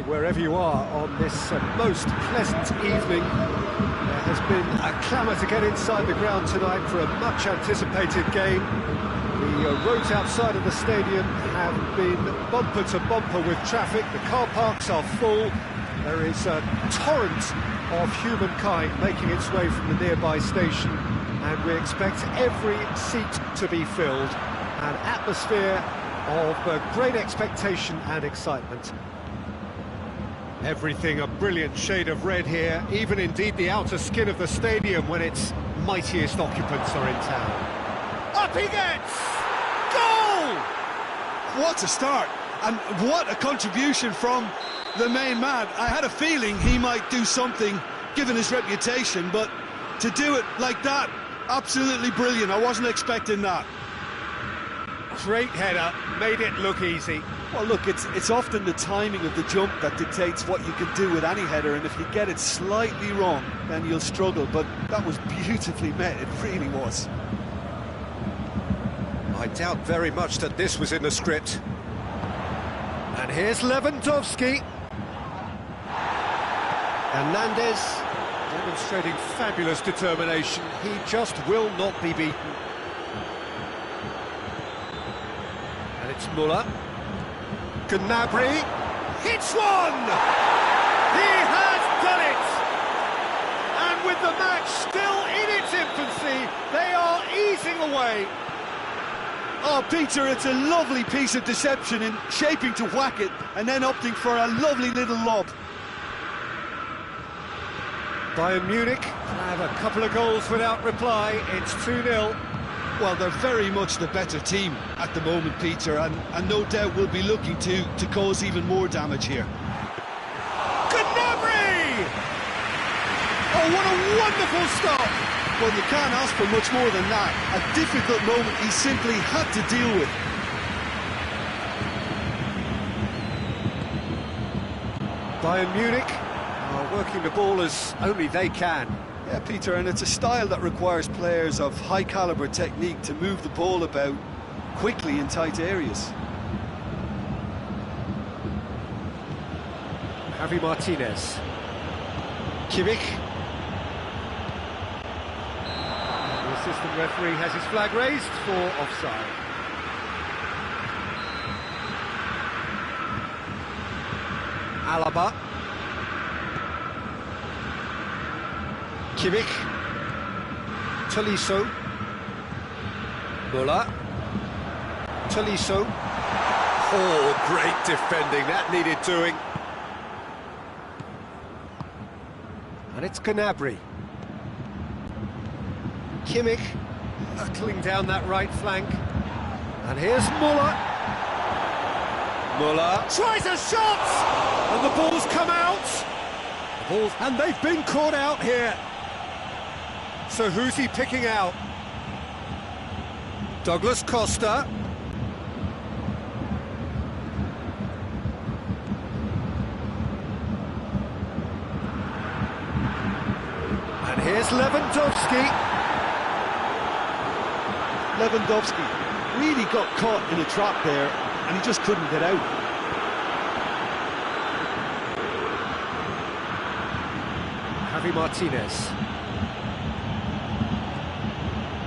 wherever you are on this most pleasant evening. There has been a clamour to get inside the ground tonight for a much-anticipated game. The roads outside of the stadium have been bumper to bumper with traffic. The car parks are full. There is a torrent of humankind making its way from the nearby station, and we expect every seat to be filled. An atmosphere of great expectation and excitement. Everything a brilliant shade of red here, even indeed the outer skin of the stadium when its mightiest occupants are in town. Up he gets! Goal! What a start, and what a contribution from the main man. I had a feeling he might do something, given his reputation, but to do it like that, absolutely brilliant. I wasn't expecting that. Great header, made it look easy. Well, look, it's often the timing of the jump that dictates what you can do with any header, and if you get it slightly wrong, then you'll struggle, but that was beautifully met, it really was. I doubt very much that this was in the script. And here's Lewandowski. Hernandez demonstrating fabulous determination. He just will not be beaten. And it's Muller. Gnabry hits one! He has done it! And with the match still in its infancy, they are easing away. Oh, Peter, it's a lovely piece of deception in shaping to whack it and then opting for a lovely little lob. Bayern Munich have a couple of goals without reply. It's 2-0. Well, they're very much the better team at the moment, Peter, and no doubt will be looking to cause even more damage here. Gnabry! Oh, what a wonderful stop! Well, you can't ask for much more than that. A difficult moment he simply had to deal with. Bayern Munich are working the ball as only they can. Yeah, Peter, and it's a style that requires players of high-caliber technique to move the ball about quickly in tight areas. Javi Martinez. Kimmich. The assistant referee has his flag raised for offside. Alaba. Kimmich. Tolisso. Muller. Tolisso. Oh, great defending, that needed doing. And it's Gnabry. Kimmich knuckling down that right flank. And here's Muller. Muller tries a shot! And the ball's come out! And they've been caught out here. So who's he picking out? Douglas Costa. And here's Lewandowski. Lewandowski really got caught in a trap there, and he just couldn't get out. Javi Martinez.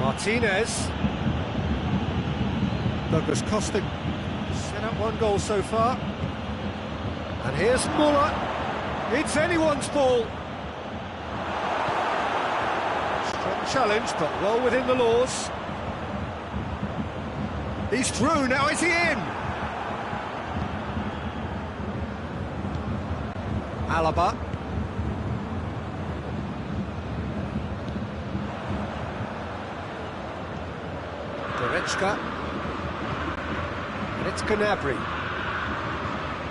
Martinez. Douglas Costa set up one goal so far. And here's Muller. It's anyone's ball. Strong challenge, but well within the laws. He's through, now is he in? Alaba. Goretzka. And it's Gnabry.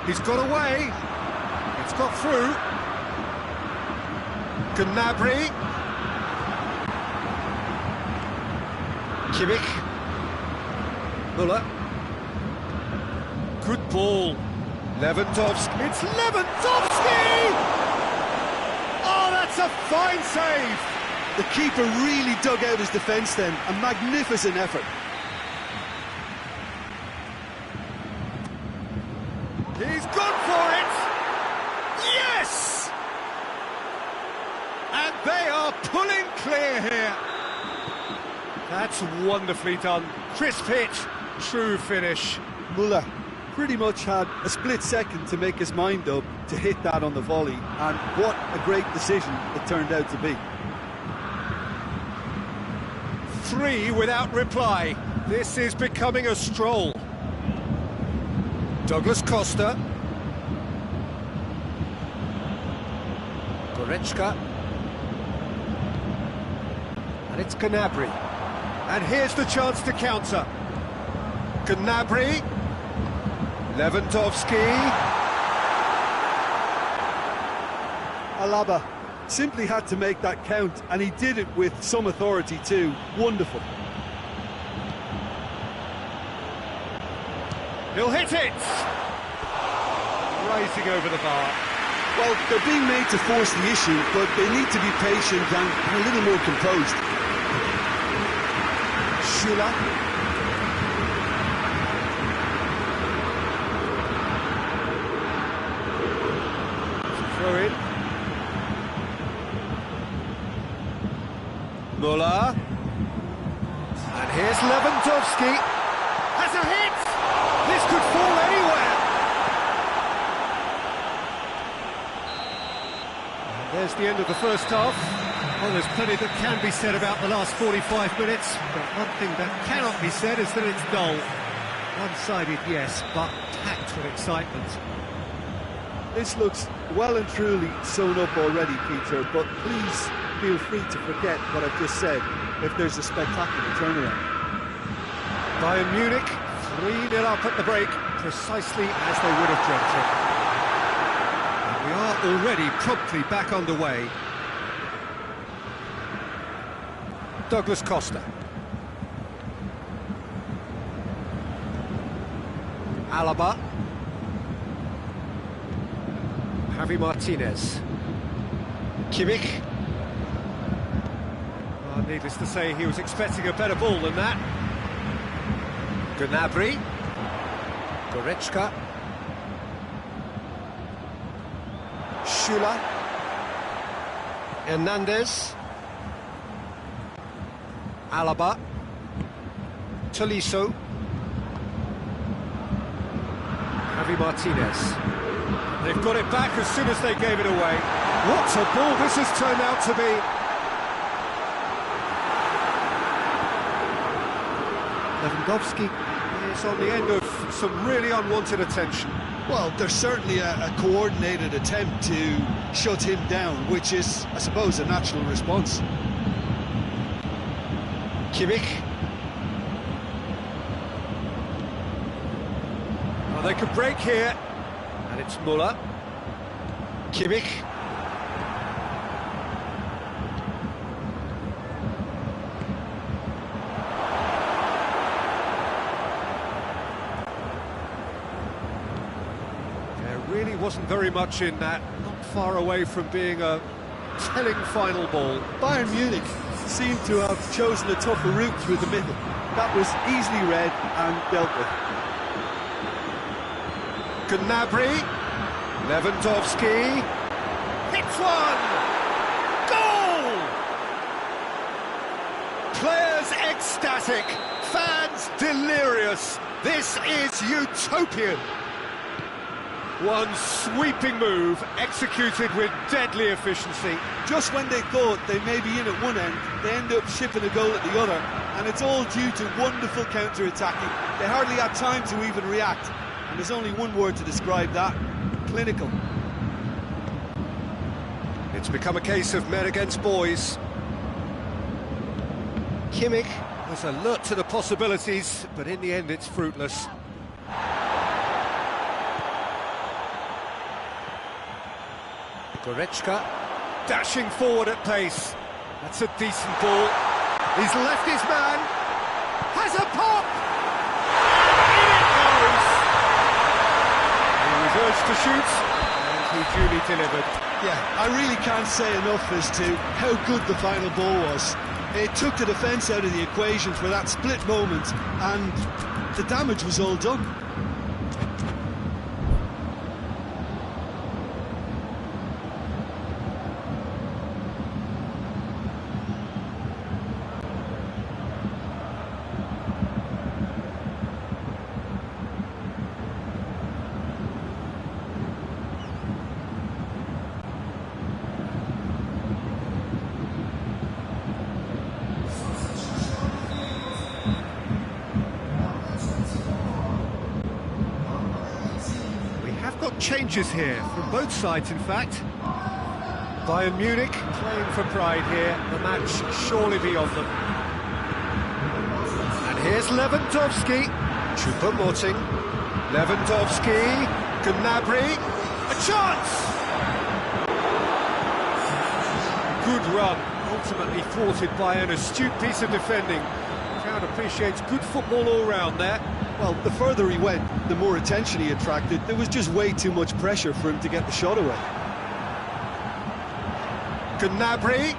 He's got away. It's got through. Gnabry. Kimmich. Muller. Good ball. Lewandowski. It's Lewandowski! Oh, that's a fine save! The keeper really dug out his defence then. A magnificent effort. He's gone for it! They are pulling clear here. That's wonderfully done. Crisp hit, true finish. Muller pretty much had a split second to make his mind up to hit that on the volley, and what a great decision it turned out to be. 3 without reply. This is becoming a stroll. Douglas Costa. Goretzka. And it's Gnabry. And here's the chance to counter. Gnabry. Lewandowski. Alaba simply had to make that count, and he did it with some authority too. Wonderful. He'll hit it! Rising over the bar. Well, they're being made to force the issue, but they need to be patient and a little more composed. Schüller. Throw in. Muller. And here's Lewandowski. Has a hit! This could fall anywhere! And there's the end of the first half. Well, there's plenty that can be said about the last 45 minutes, but one thing that cannot be said is that it's dull. One-sided, yes, but packed with excitement. This looks well and truly sewn up already, Peter, but please feel free to forget what I've just said if there's a spectacular turnaround. Bayern Munich 3-0 up at the break, precisely as they would have dreamt it. And we are already promptly back underway. Douglas Costa. Alaba. Javi Martinez. Kimmich. Oh, needless to say, he was expecting a better ball than that. Gnabry. Goretzka. Schüller. Hernandez. Alaba. Tolisso. Javi Martinez. They've got it back as soon as they gave it away. What a ball this has turned out to be. Lewandowski is on the end of some really unwanted attention. Well, there's certainly a coordinated attempt to shut him down, which is, I suppose, a natural response. Kimmich. Well, they could break here. And it's Muller. Kimmich. There really wasn't very much in that. Not far away from being a telling final ball. Bayern Munich seemed to have chosen a tougher route through the middle. That was easily read and dealt with. Gnabry, Lewandowski, hits one! Goal! Players ecstatic, fans delirious. This is utopian. One sweeping move, executed with deadly efficiency. Just when they thought they may be in at one end, they end up shipping a goal at the other, and it's all due to wonderful counter-attacking. They hardly had time to even react. And there's only one word to describe that: clinical. It's become a case of men against boys. Kimmich was alert to the possibilities, but in the end it's fruitless. Goretzka dashing forward at pace. That's a decent ball. He's left his man. Has a pop! Urged to shoot, and he duly delivered. Yeah, I really can't say enough as to how good the final ball was. It took the defence out of the equation for that split moment, and the damage was all done. changes here from both sides, in fact. Bayern Munich playing for pride here, the match surely beyond them. And here's Lewandowski, Choupo-Moting, Lewandowski, Gnabry, a chance! Good run, ultimately thwarted by an astute piece of defending. The crowd appreciates good football all round there. Well, the further he went, the more attention he attracted. There was just way too much pressure for him to get the shot away. Gnabry.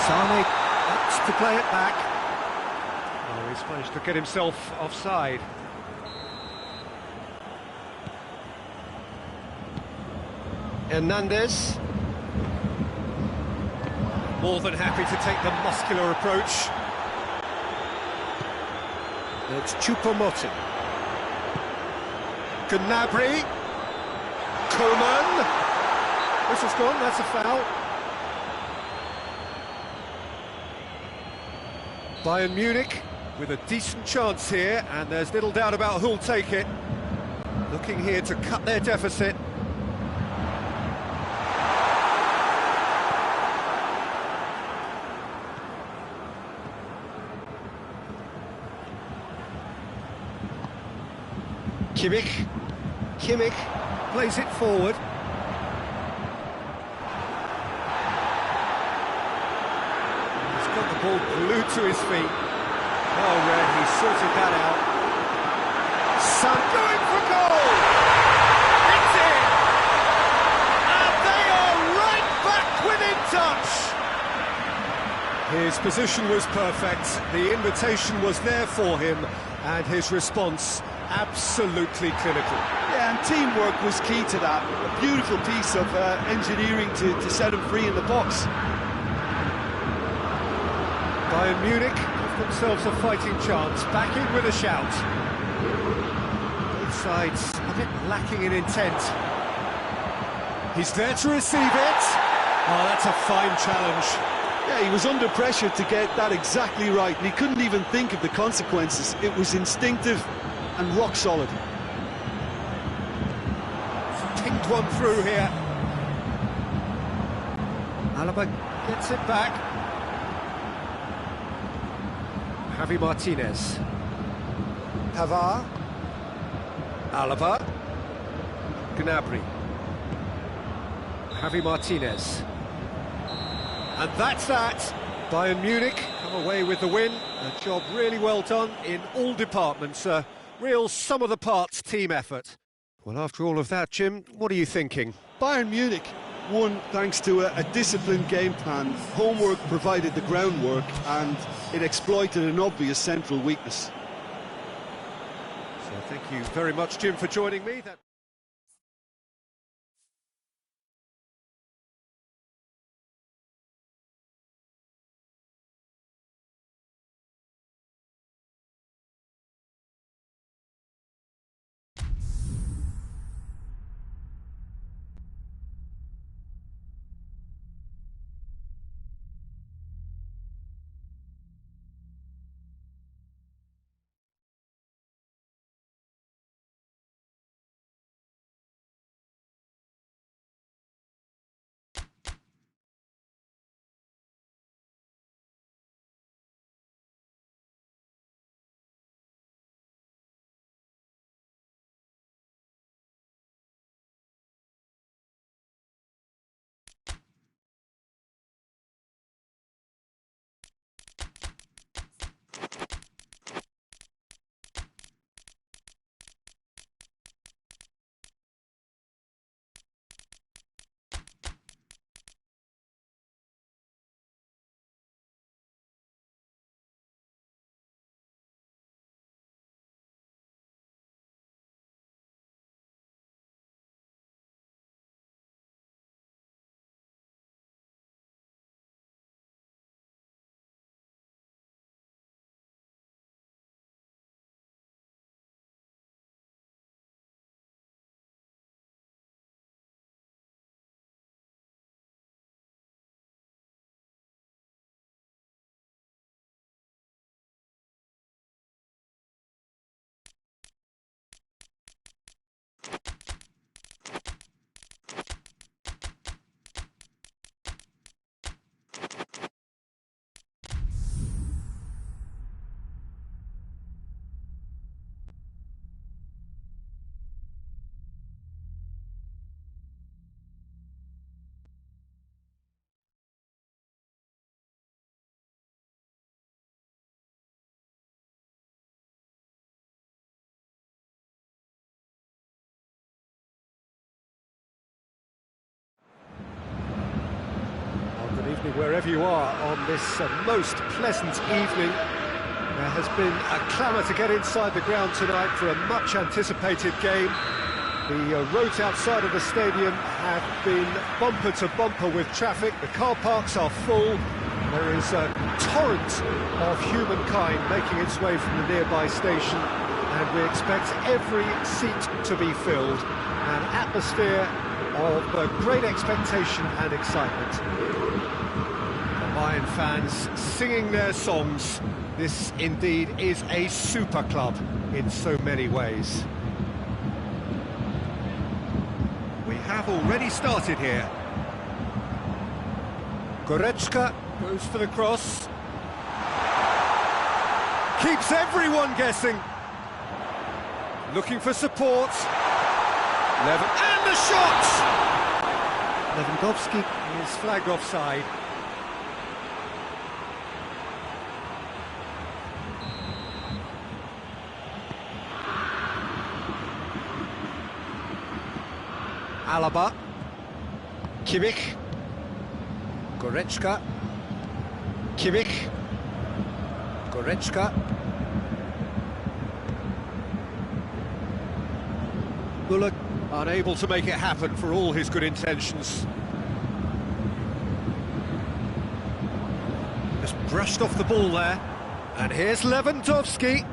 Sane opts to play it back. Oh, he's managed to get himself offside. Hernandez. More than happy to take the muscular approach. It's Choupo-Moting. Gnabry. Coman. This has gone, that's a foul. Bayern Munich with a decent chance here, and there's little doubt about who'll take it. Looking here to cut their deficit. Kimmich plays it forward. He's got the ball glued to his feet. Oh, Red, he sorted that out. Son going for goal! It's in! And they are right back within touch! His position was perfect, the invitation was there for him, and his response absolutely clinical. Yeah, and teamwork was key to that. A beautiful piece of engineering to set him free in the box. Bayern Munich have themselves a fighting chance, back in with a shout. Both sides a bit lacking in intent. He's there to receive it. Oh, that's a fine challenge. Yeah, he was under pressure to get that exactly right, and he couldn't even think of the consequences. It was instinctive and rock solid. Pinged one through here. Alaba gets it back. Javi Martinez. Pavard. Alaba. Gnabry. Javi Martinez. And that's that. Bayern Munich come away with the win. A job really well done in all departments. A real sum-of-the-parts team effort. Well, after all of that, Jim, what are you thinking? Bayern Munich won thanks to a disciplined game plan. Homework provided the groundwork, and it exploited an obvious central weakness. So thank you very much, Jim, for joining me. evening wherever you are on this most pleasant evening. There has been a clamour to get inside the ground tonight for a much anticipated game. The roads outside of the stadium have been bumper to bumper with traffic. The car parks are full. There is a torrent of humankind making its way from the nearby station, and we expect every seat to be filled. An atmosphere of great expectation and excitement. The Bayern fans singing their songs. This indeed is a super club in so many ways. We have already started here. Goretzka goes for the cross. Keeps everyone guessing. Looking for support. And the shot! Lewandowski is flagged offside. Alaba. Kimmich. Goretzka. Kimmich. Goretzka. Müller unable to make it happen for all his good intentions. Just brushed off the ball there. And here's Lewandowski.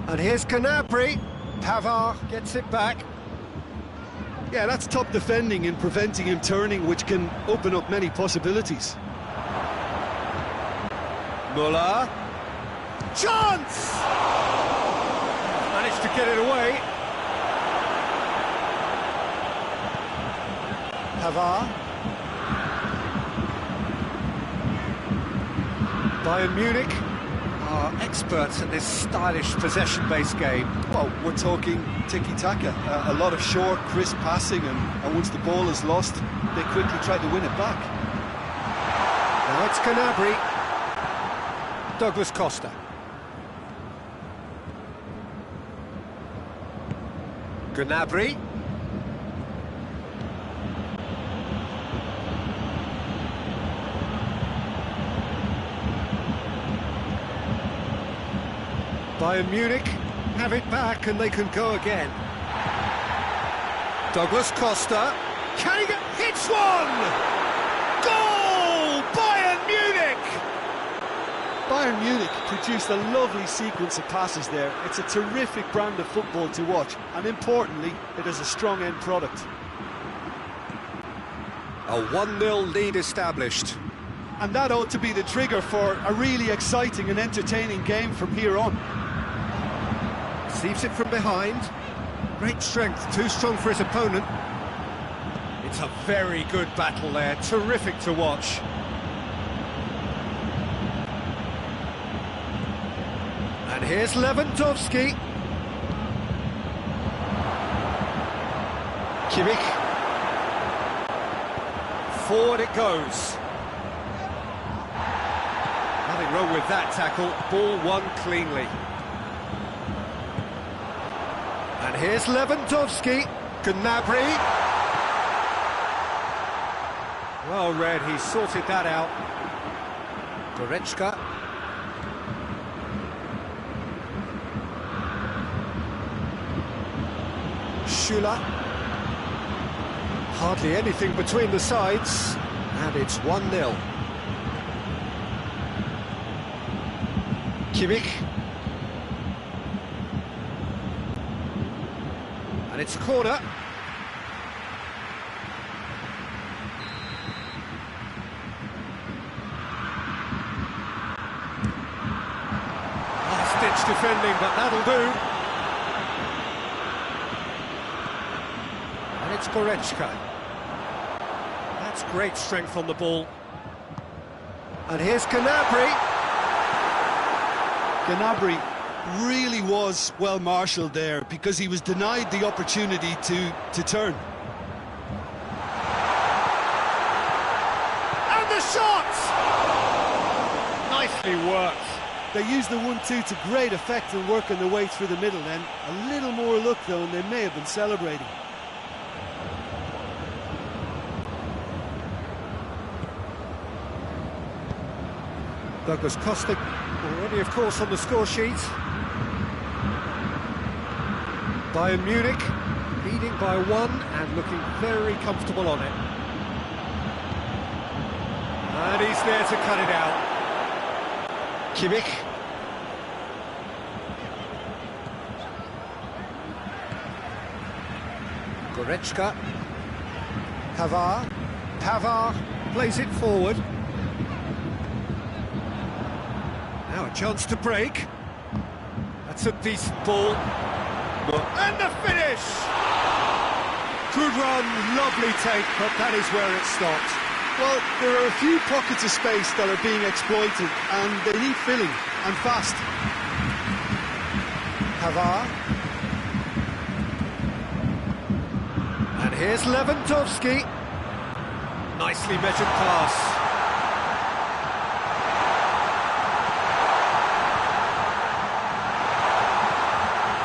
And here's Gnabry. Pavard gets it back. Yeah, that's top defending and preventing him turning, which can open up many possibilities. Müller. Chance! Managed to get it away. Pavard. Bayern Munich are experts at this stylish possession-based game. Well, we're talking tiki-taka, a lot of short, crisp passing, and once the ball is lost, they quickly try to win it back. Now it's Gnabry. Douglas Costa. Gnabry. Bayern Munich have it back and they can go again. Douglas Costa. Can he get... hits one! Goal! Bayern Munich! Bayern Munich produced a lovely sequence of passes there. It's a terrific brand of football to watch, and importantly, it is a strong end product. A 1-0 lead established. And that ought to be the trigger for a really exciting and entertaining game from here on. Receives it from behind. Great strength, too strong for his opponent. It's a very good battle there, terrific to watch. And here's Lewandowski. Kimmich. Forward it goes. Nothing wrong with that tackle, ball won cleanly. And here's Lewandowski. Gnabry. Well read, he sorted that out. Goretzka. Schüller. Hardly anything between the sides. And it's 1-0. Kimmich. And it's a corner. Last-ditch defending, but that'll do. And it's Goretzka. That's great strength on the ball. And here's Gnabry. Gnabry really was well marshalled there because he was denied the opportunity to turn. And the shot! Nicely worked. They used the 1-2 to great effect and working their way through the middle then. A little more luck though, and they may have been celebrating. Douglas Costa already, of course, on the score sheet. Bayern Munich leading by 1 and looking very comfortable on it. And he's there to cut it out. Kimmich. Goretzka. Pavard plays it forward. Now a chance to break. That's a decent ball. And the finish! Good run, lovely take, but that is where it stopped. Well, there are a few pockets of space that are being exploited, and they need filling, and fast. Pavard. And here's Lewandowski. Nicely measured pass.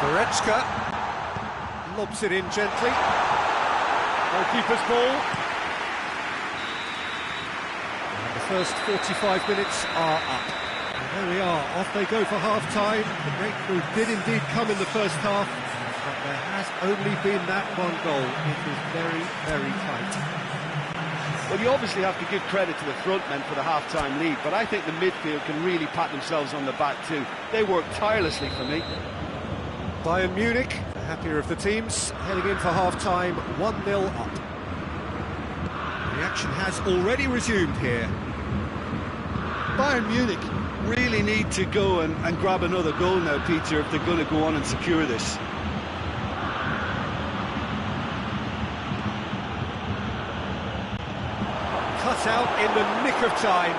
Goretzka lobs it in gently. Goalkeeper's ball. And the first 45 minutes are up. And there we are, off they go for half-time. The breakthrough did indeed come in the first half, but there has only been that one goal. It is very, very tight. Well, you obviously have to give credit to the front men for the half-time lead, but I think the midfield can really pat themselves on the back too. They work tirelessly for me. Bayern Munich, the happier of the teams, heading in for half-time, 1-0 up. The action has already resumed here. Bayern Munich really need to go and grab another goal now, Peter, if they're going to go on and secure this. Cut out in the nick of time.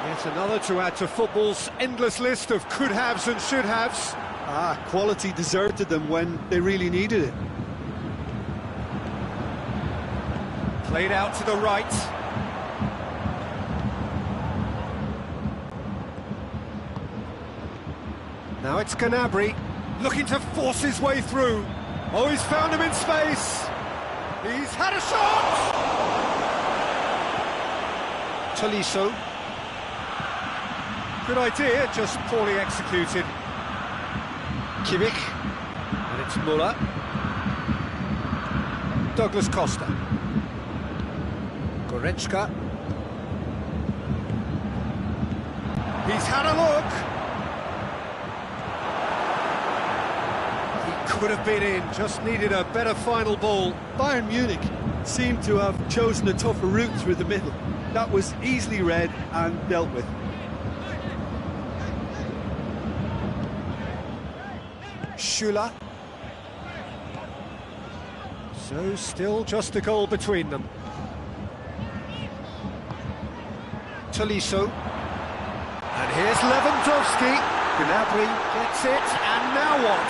Yet another to add to football's endless list of could-haves and should-haves. Quality deserted them when they really needed it. Played out to the right. Now it's Gnabry, looking to force his way through. Oh, he's found him in space. He's had a shot! Tolisso. Good idea, just poorly executed. Kimmich, and it's Müller. Douglas Costa. Goretzka. He's had a look. He could have been in, just needed a better final ball. Bayern Munich seem to have chosen a tougher route through the middle. That was easily read and dealt with. Schüller. So still just a goal between them. Tolisso. And here's Lewandowski. Gnabry gets it, and now what?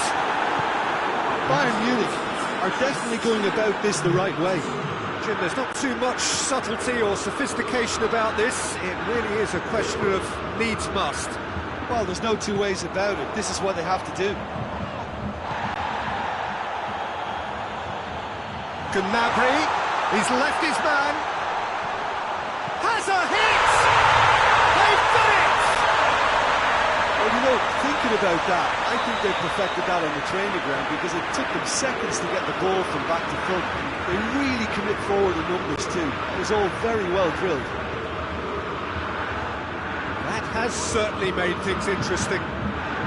Bayern Munich are definitely going about this the right way. Jim, there's not too much subtlety or sophistication about this. It really is a question of needs must. Well, there's no two ways about it. This is what they have to do. Gnabry, he's left his man. Has a hit! They've done it! Well, you know, thinking about that, I think they perfected that on the training ground because it took them seconds to get the ball from back to front. They really commit forward in numbers too. It was all very well drilled. That has certainly made things interesting.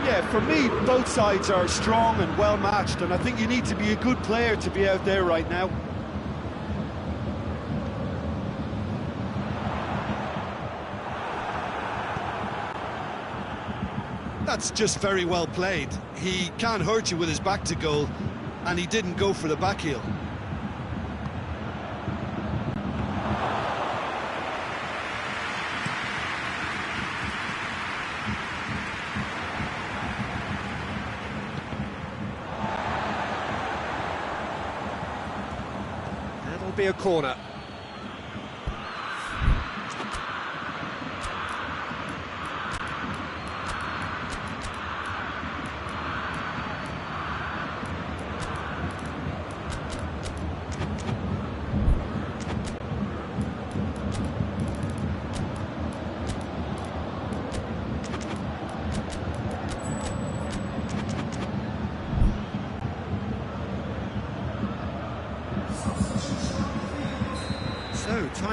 Yeah, for me, both sides are strong and well matched, and I think you need to be a good player to be out there right now. That's just very well played. He can't hurt you with his back to goal, and he didn't go for the back heel. That'll be a corner.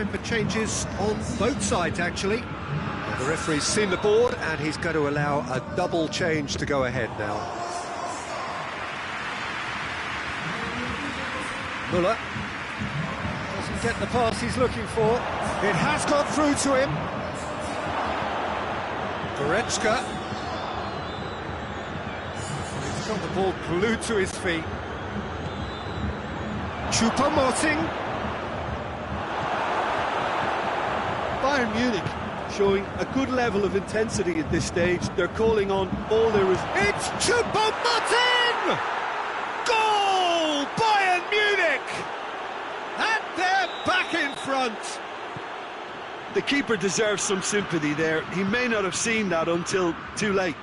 time for changes on both sides, actually. The referee's seen the board, and he's going to allow a double change to go ahead now. Müller doesn't get the pass he's looking for. It has got through to him. Goretzka. He's got the ball glued to his feet. Choupo-Moting. Bayern Munich showing a good level of intensity at this stage. They're calling on all there is. It's Choupo-Moting! Goal! Bayern Munich! And they're back in front. The keeper deserves some sympathy there. He may not have seen that until too late.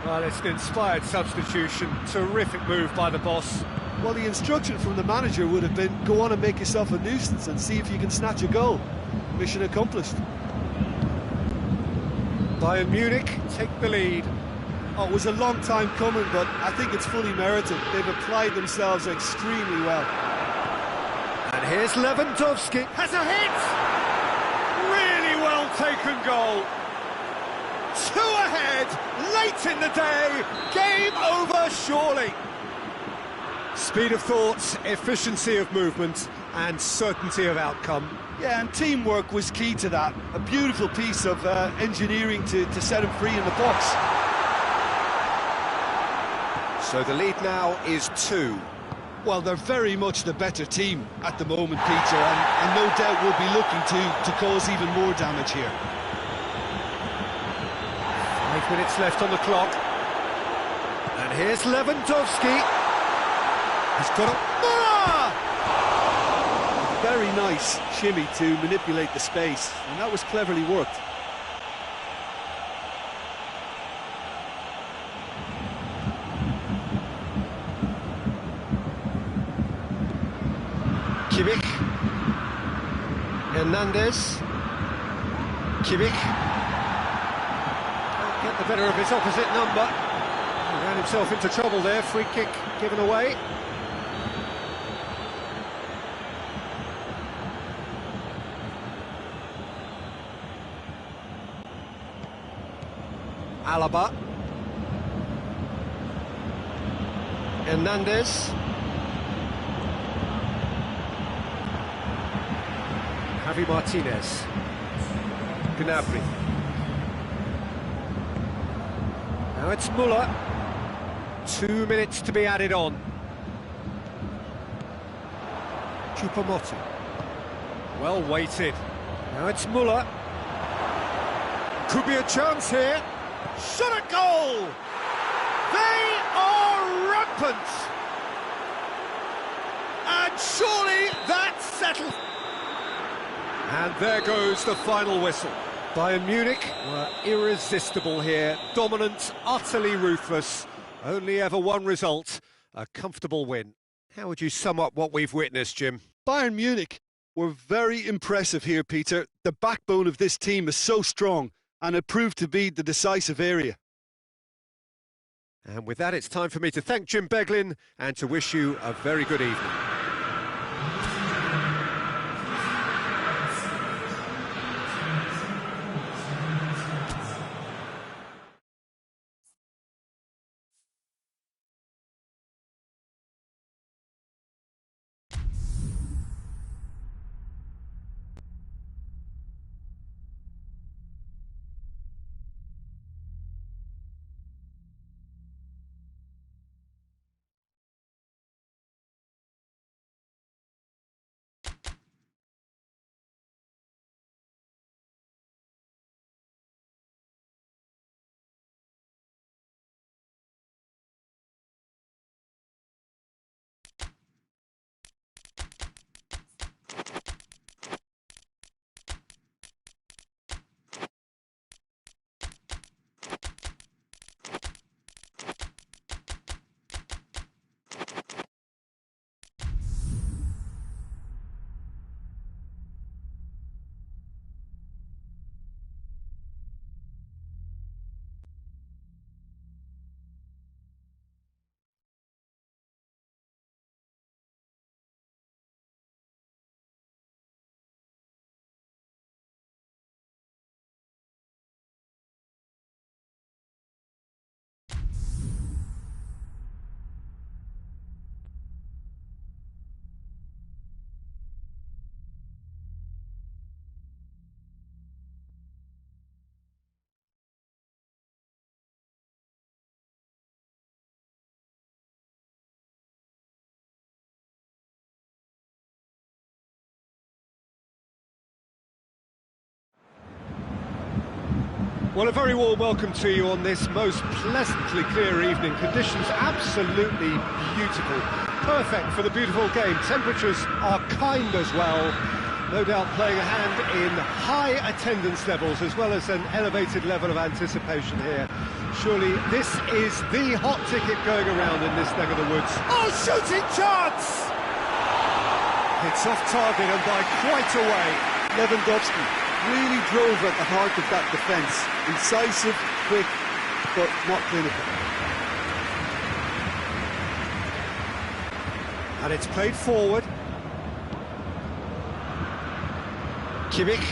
Well, it's an inspired substitution. Terrific move by the boss. Well, the instruction from the manager would have been, go on and make yourself a nuisance and see if you can snatch a goal. Mission accomplished. Bayern Munich take the lead. Oh, it was a long time coming, but I think it's fully merited. They've applied themselves extremely well. And here's Lewandowski. Has a hit! Really well taken goal. 2 ahead, late in the day. Game over, surely. Speed of thought, efficiency of movement, and certainty of outcome. Yeah, and teamwork was key to that. A beautiful piece of engineering to set him free in the box. So the lead now is 2. Well, they're very much the better team at the moment, Peter, and no doubt will be looking to cause even more damage here. 5 minutes left on the clock. And here's Lewandowski. He's got a... Very nice shimmy to manipulate the space, and that was cleverly worked. Kimmich. Hernandez. Kimmich. Can't get the better of his opposite number. He ran himself into trouble there. Free kick given away. Alaba. Hernandez. Javi Martinez. Gnabry. Now it's Müller. 2 minutes to be added on. Choupo-Moting. Well weighted. Now it's Müller. Could be a chance here. Shot at goal! They are rampant! And surely that settles... And there goes the final whistle. Bayern Munich were irresistible here. Dominant, utterly ruthless. Only ever one result, a comfortable win. How would you sum up what we've witnessed, Jim? Bayern Munich were very impressive here, Peter. The backbone of this team is so strong, and it proved to be the decisive area. And with that, it's time for me to thank Jim Beglin and to wish you a very good evening. Well, a very warm welcome to you on this most pleasantly clear evening. Conditions absolutely beautiful. Perfect for the beautiful game. Temperatures are kind as well. No doubt playing a hand in high attendance levels as well as an elevated level of anticipation here. Surely this is the hot ticket going around in this neck of the woods. Oh, shooting chance! It's off target and by quite a way. Lewandowski really drove at the heart of that defence. Incisive, quick, but not clinical. And it's played forward. Kimmich.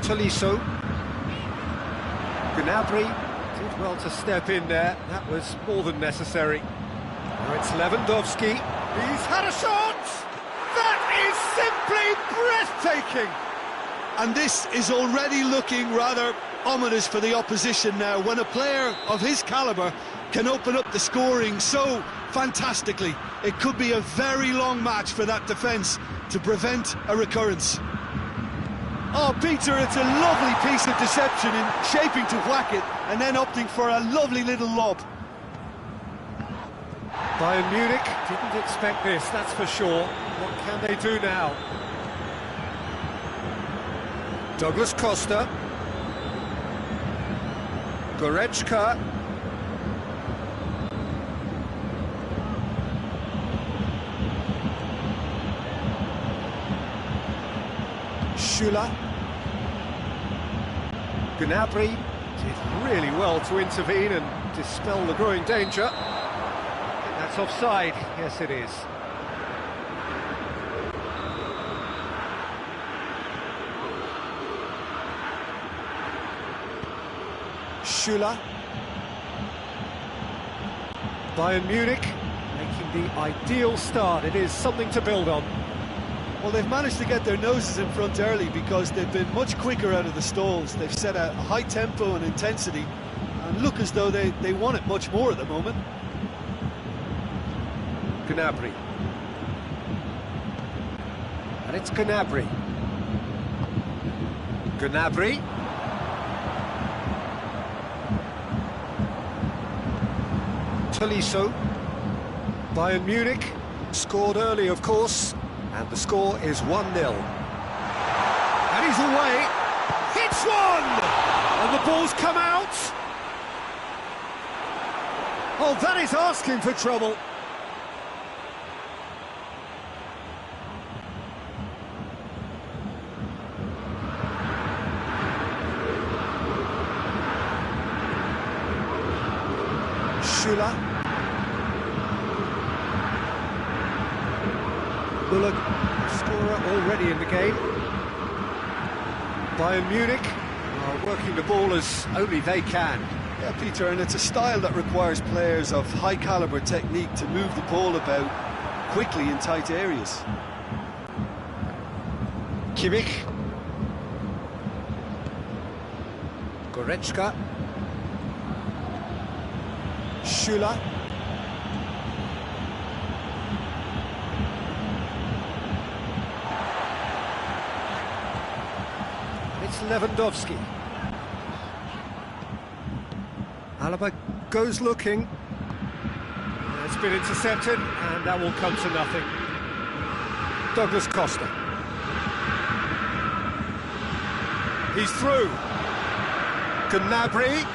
Tolisso. Gnabry did well to step in there. That was more than necessary. Now it's Lewandowski. He's had a shot! That is simply breathtaking! And this is already looking rather ominous for the opposition now, when a player of his calibre can open up the scoring so fantastically. It could be a very long match for that defence to prevent a recurrence. Oh, Peter, it's a lovely piece of deception in shaping to whack it and then opting for a lovely little lob. Bayern Munich didn't expect this, that's for sure. What can they do now? Douglas Costa. Goretzka. Schüller. Gnabry did really well to intervene and dispel the growing danger. That's offside. Yes, it is. Schüller. Bayern Munich making the ideal start. It is something to build on. Well, they've managed to get their noses in front early because they've been much quicker out of the stalls. They've set a high tempo and intensity and look as though they want it much more at the moment. Gnabry. And it's Gnabry. Gnabry. Tolisso. Bayern Munich scored early, of course, and the score is 1-0. And he's away. Hits one! And the ball's come out. Oh, that is asking for trouble. Schüller. Bullock, scorer already in the game. Bayern Munich are working the ball as only they can. Yeah, Peter, and it's a style that requires players of high calibre technique to move the ball about quickly in tight areas. Kimmich. Goretzka. Schüller. It's Lewandowski. Alaba goes looking. It's been intercepted, and that will come to nothing. Douglas Costa. He's through. Gnabry.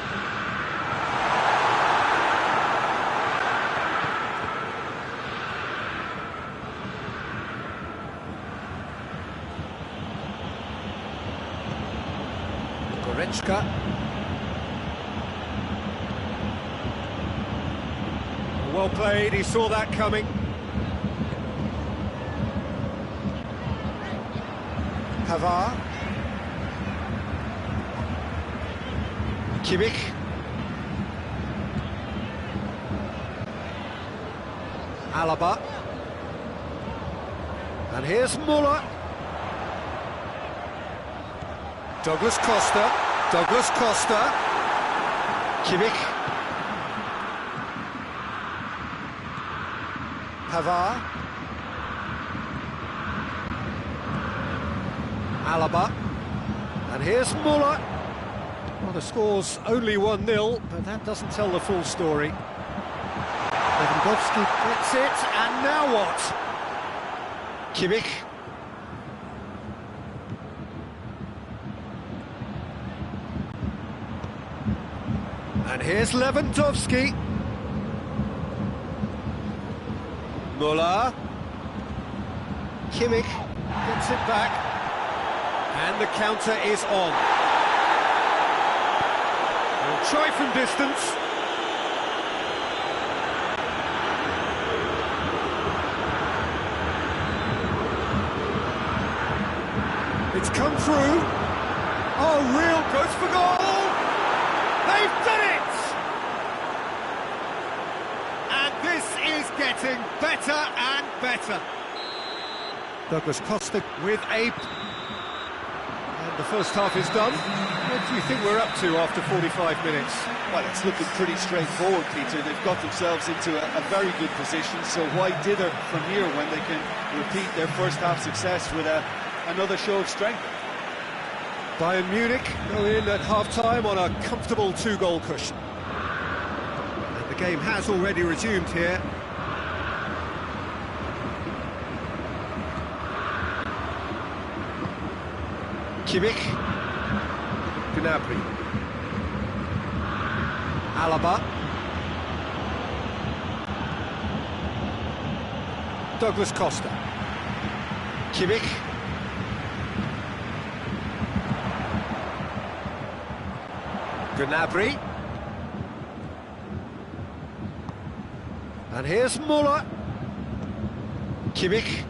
Goretzka. Well played, he saw that coming. Pavard. Kimmich. Alaba. And here's Muller. Douglas Costa. Douglas Costa. Kimmich. Pavard. Alaba. And here's Muller. Well, the score's only 1-0, but that doesn't tell the full story. Lewandowski gets it, and now what? Kimmich. And here's Lewandowski. Muller. Kimmich gets it back. And the counter is on. We'll try from distance. It's come through. Oh, real goes for goal. They've done it! And this is getting better and better. Douglas Costa with a... And the first half is done. What do you think we're up to after 45 minutes? Well, it's looking pretty straightforward, Peter. They've got themselves into a very good position, so why dither from here when they can repeat their first half success with another show of strength? Bayern Munich go in at half-time on a comfortable 2-goal cushion. And the game has already resumed here. Kimmich. Gnabry. Alaba. Douglas Costa. Kimmich. Gnabry. And here's Muller. Kimmich.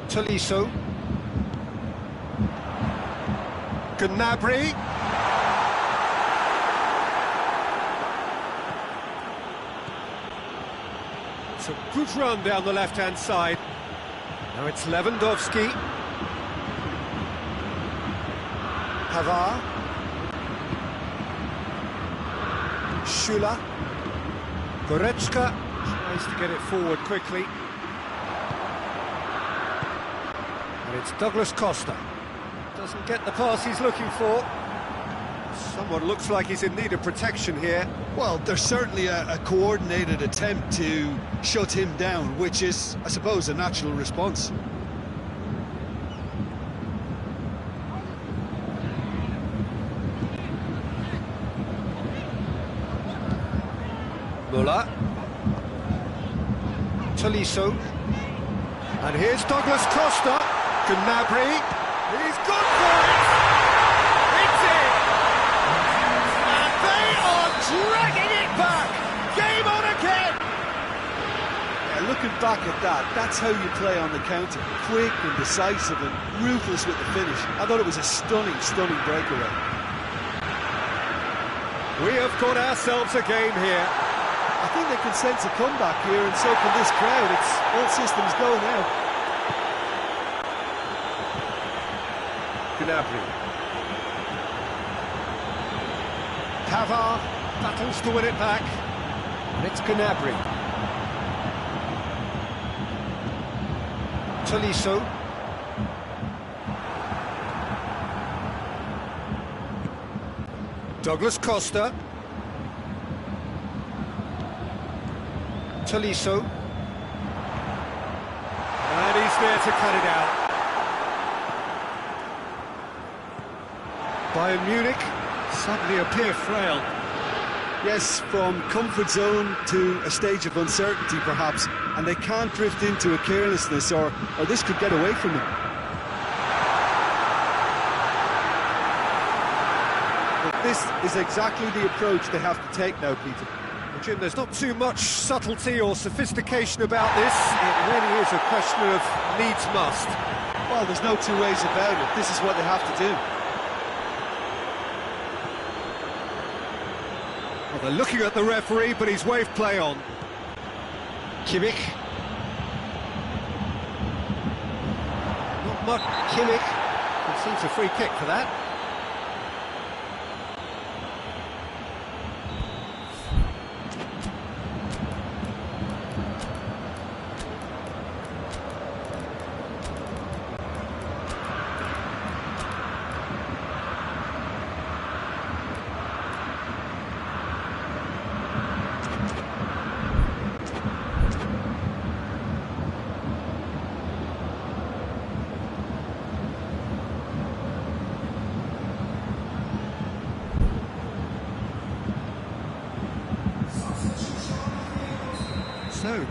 Tolisso. Gnabry. It's a good run down the left-hand side. Now it's Lewandowski. Pavard. Schüller. Goretzka tries to get it forward quickly. And it's Douglas Costa. Doesn't get the pass he's looking for. Someone looks like he's in need of protection here. Well, there's certainly a coordinated attempt to shut him down, which is, I suppose, a natural response. Muller. Tolisso. And here's Douglas Costa. Gnabry. He's gone for it! It's in! And they are dragging it back! Game on again! Yeah, looking back at that, that's how you play on the counter. Quick and decisive and ruthless with the finish. I thought it was a stunning, stunning breakaway. We have got ourselves a game here. I think they can sense a comeback here, and so can this crowd. It's all systems go now. Gnabry. Pavard battles to win it back. And it's Gnabry. Tolisso. Douglas Costa. Tolisso. And he's there to cut it out. Bayern Munich suddenly appear frail. Yes, from comfort zone to a stage of uncertainty, perhaps, and they can't drift into a carelessness, or this could get away from them. But this is exactly the approach they have to take now, Peter. Well, Jim, there's not too much subtlety or sophistication about this. It really is a question of needs must. Well, there's no two ways about it. This is what they have to do. Well, they're looking at the referee, but he's waved play on. Kimmich. Not much. Kimmich concedes a free kick for that.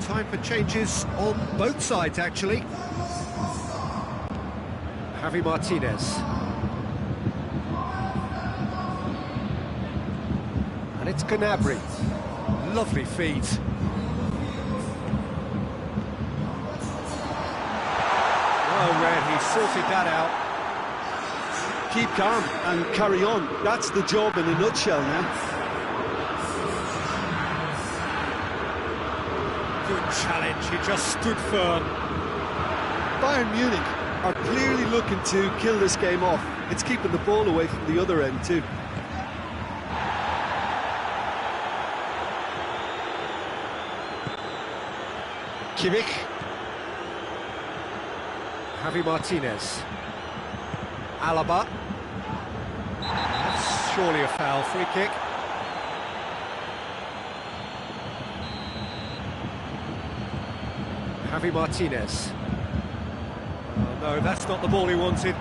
time for changes on both sides, actually. Javi Martinez. And it's Gnabry. Lovely feed. Oh, Red, he sorted that out. Keep calm and carry on. That's the job in a nutshell now. Good challenge, he just stood firm. Bayern Munich are clearly looking to kill this game off. It's keeping the ball away from the other end too. Kimmich. Javi Martinez. Alaba. That's surely a foul, free kick. Javi Martinez. Oh no, that's not the ball he wanted.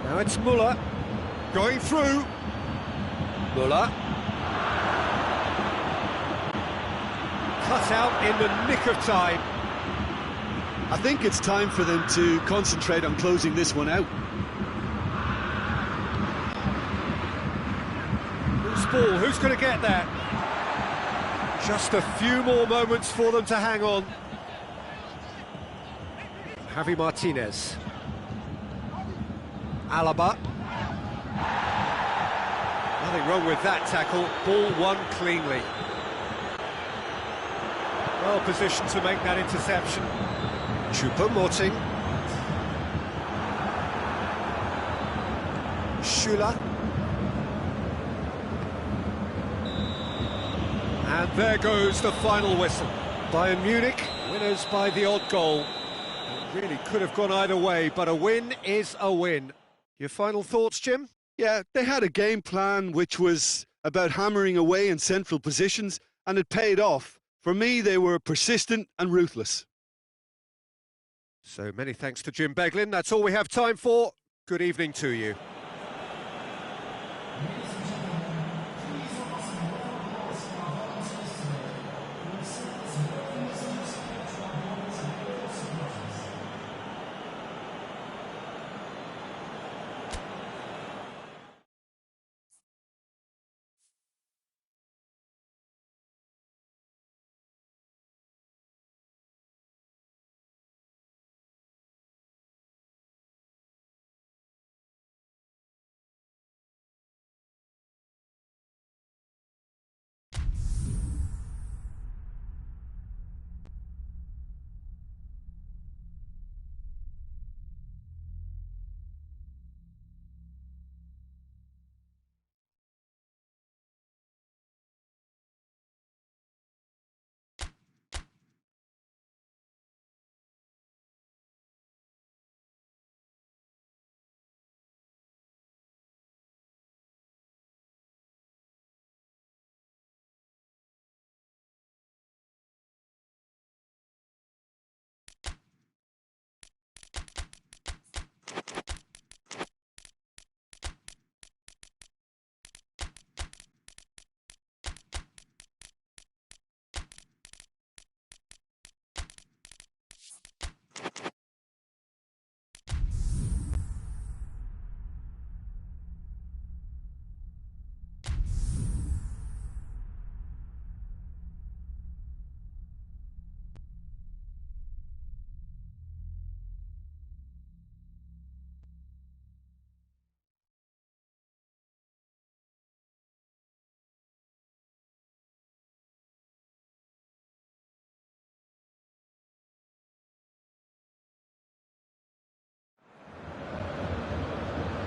Now it's Müller. Going through. Müller. Cut out in the nick of time. I think it's time for them to concentrate on closing this one out. Loose ball, who's going to get that? Just a few more moments for them to hang on. Javi Martinez. Alaba. Nothing wrong with that tackle. Ball won cleanly. Well positioned to make that interception. Choupo-Moting. Schüller. And there goes the final whistle. Bayern Munich, winners by the odd goal. It really could have gone either way, but a win is a win. Your final thoughts, Jim? Yeah, they had a game plan which was about hammering away in central positions, and it paid off. For me, they were persistent and ruthless. So many thanks to Jim Beglin. That's all we have time for. Good evening to you.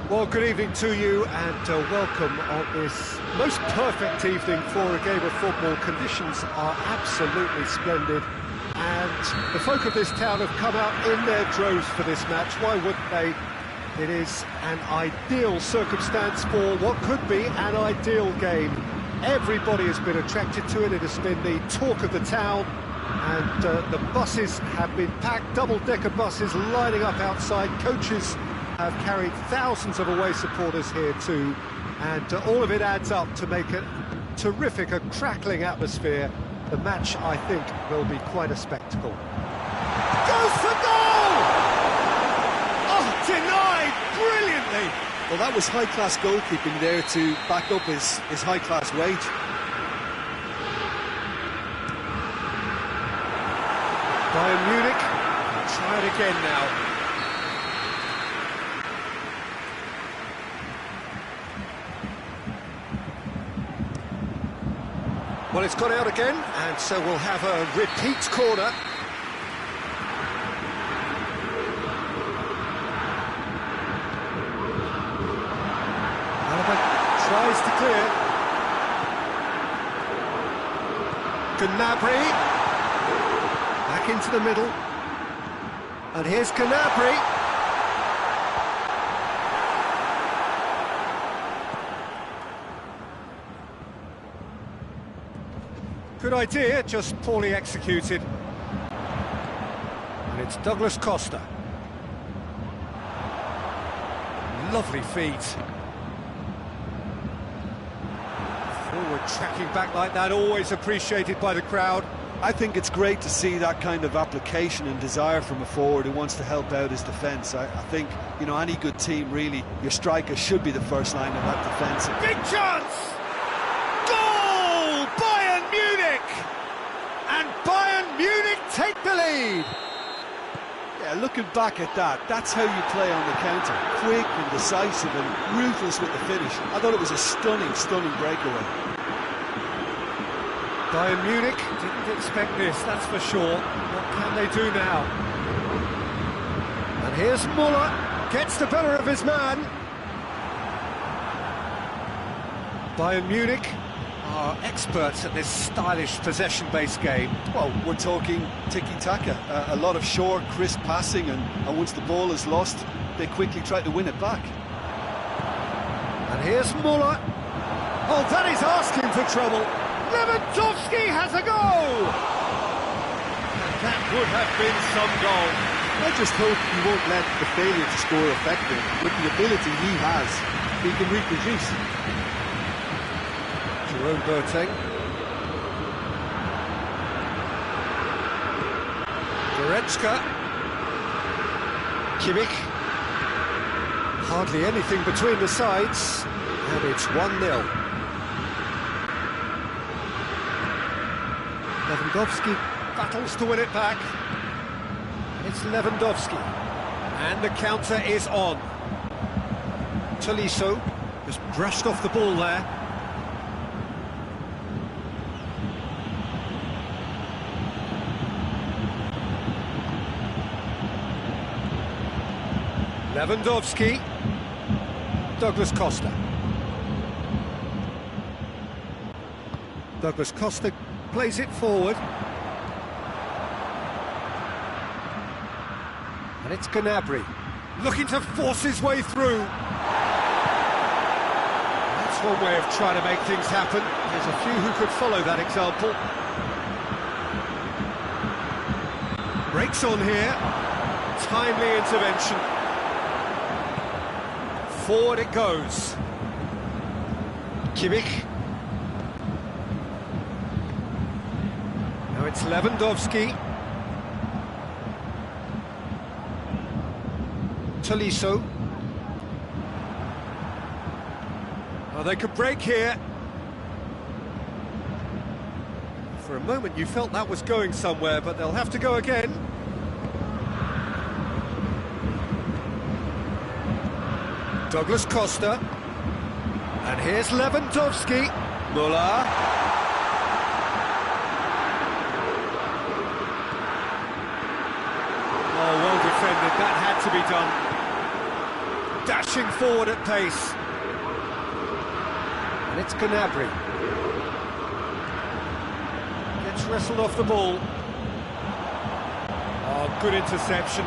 Well, good evening to you and welcome on this most perfect evening for a game of football. Conditions are absolutely splendid and the folk of this town have come out in their droves for this match. Why wouldn't they? It is an ideal circumstance for what could be an ideal game. Everybody has been attracted to it. It has been the talk of the town and the buses have been packed, double-decker buses lining up outside. Coaches have carried thousands of away supporters here too, and all of it adds up to make a terrific, a crackling atmosphere The match, I think, will be quite a spectacle. Goes for goal! Oh, denied brilliantly! Well, that was high-class goalkeeping there to back up his high-class wage. Bayern Munich try it again now. Well, it's gone out again, and so we'll have a repeat corner. Alaba tries to clear. Gnabry. Back into the middle. And here's Gnabry. Good idea, just poorly executed. And it's Douglas Costa. Lovely feet. Forward tracking back like that, always appreciated by the crowd. I think it's great to see that kind of application and desire from a forward who wants to help out his defence. I think, you know, any good team, really, your striker should be the first line of that defence. Big chance! Goal! Bayern Munich! And Bayern Munich take the lead! Yeah, looking back at that, that's how you play on the counter. Quick and decisive and ruthless with the finish. I thought it was a stunning, stunning breakaway. Bayern Munich didn't expect this, that's for sure. What can they do now? And here's Muller, gets the better of his man. Bayern Munich are experts at this stylish possession-based game. Well, we're talking tiki-taka, a lot of short, crisp passing, and once the ball is lost, they quickly try to win it back. And here's Muller. Oh, that is asking for trouble. Lewandowski has a goal! That would have been some goal. I just hope he won't let the failure to score affect him. With the ability he has, he can reproduce. Jerome Boateng. Goretzka. Kimmich. Hardly anything between the sides. And it's 1-0. Lewandowski battles to win it back. It's Lewandowski. And the counter is on. Tolisso just brushed off the ball there. Lewandowski. Douglas Costa. Douglas Costa plays it forward. And it's Gnabry, looking to force his way through. That's one way of trying to make things happen. There's a few who could follow that example. Breaks on here. Timely intervention. Forward it goes. Kimmich. Now it's Lewandowski. Tolisso. Oh, they could break here. For a moment you felt that was going somewhere, but they'll have to go again. Douglas Costa. And here's Lewandowski. Muller. Oh, well defended, that had to be done. Dashing forward at pace. And it's Gnabry. Gets wrestled off the ball. Oh, good interception.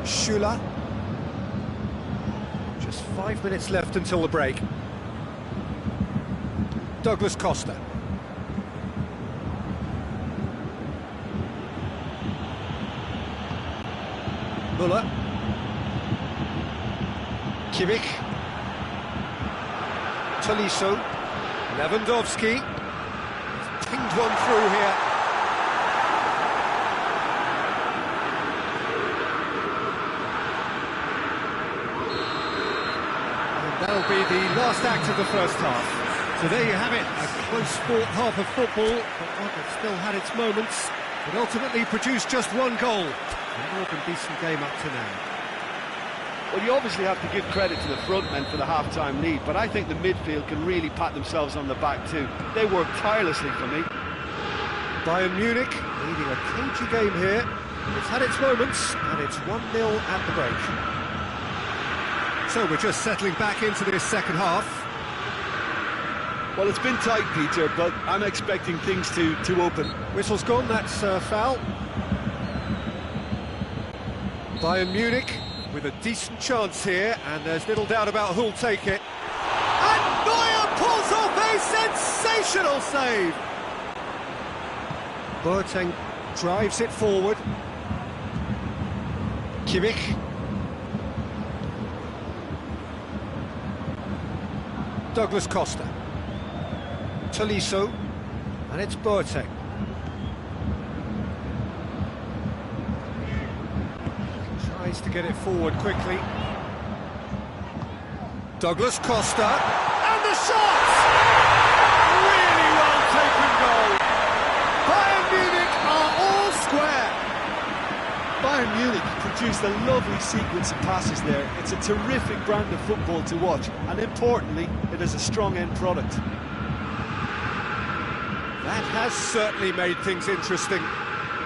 Schüller. Just 5 minutes left until the break. Douglas Costa. Muller. Kimmich. Tolisso. Lewandowski. He's pinged one through here. And that'll be the last act of the first half. So there you have it, a close-fought half of football, but one that still had its moments. It ultimately produced just one goal. A more than decent game up to now. Well, you obviously have to give credit to the front men for the half-time lead, but I think the midfield can really pat themselves on the back too. They work tirelessly for me. Bayern Munich leading a cagey game here. It's had its moments, and it's 1-0 at the break. So we're just settling back into this second half. Well, it's been tight, Peter, but I'm expecting things to open. Whistle's gone, that's foul. Bayern Munich with a decent chance here, and there's little doubt about who'll take it. And Neuer pulls off a sensational save! Boateng drives it forward. Kimmich. Douglas Costa. Tolisso, and it's Boateng. Tries to get it forward quickly. Douglas Costa, and the shot! Really well taken goal. Bayern Munich are all square. Bayern Munich produced a lovely sequence of passes there. It's a terrific brand of football to watch, and importantly, it is a strong end product. That has certainly made things interesting.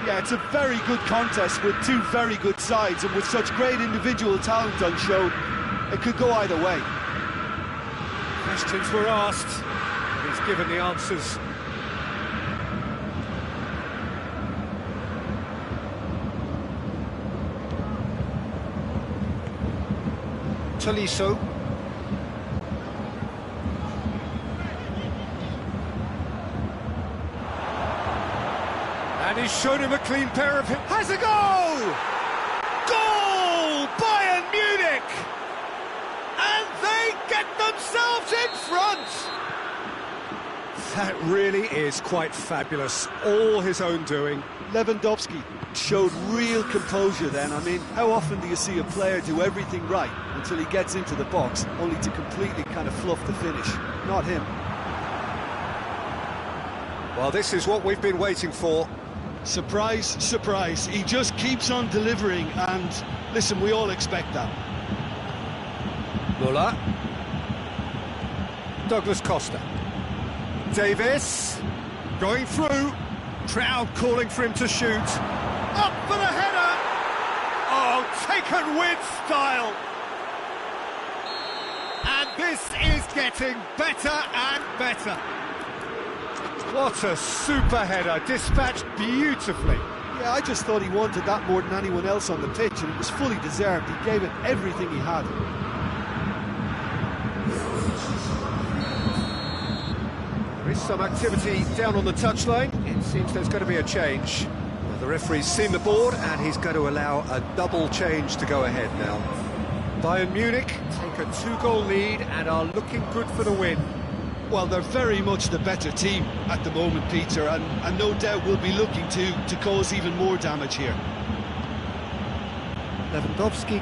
Yeah, it's a very good contest with two very good sides, and with such great individual talent on show, it could go either way. Questions were asked, and he's given the answers. Tolisso. And he's shown him a clean pair of... Has a goal! Goal! Bayern Munich! And they get themselves in front! That really is quite fabulous. All his own doing. Lewandowski showed real composure then. I mean, how often do you see a player do everything right until he gets into the box, only to completely kind of fluff the finish? Not him. Well, this is what we've been waiting for. Surprise, surprise. He just keeps on delivering, and listen, we all expect that. Muller. Douglas Costa. Davis. Going through. Crowd calling for him to shoot. Up for the header! Oh, taken with style! And this is getting better and better. What a super header, dispatched beautifully. Yeah, I just thought he wanted that more than anyone else on the pitch, and it was fully deserved. He gave it everything he had. There is some activity down on the touchline. It seems there's going to be a change. Well, the referee's seen the board, and he's going to allow a double change to go ahead now. Bayern Munich take a 2-goal lead and are looking good for the win. Well, they're very much the better team at the moment, Peter, and no doubt will be looking to cause even more damage here. Lewandowski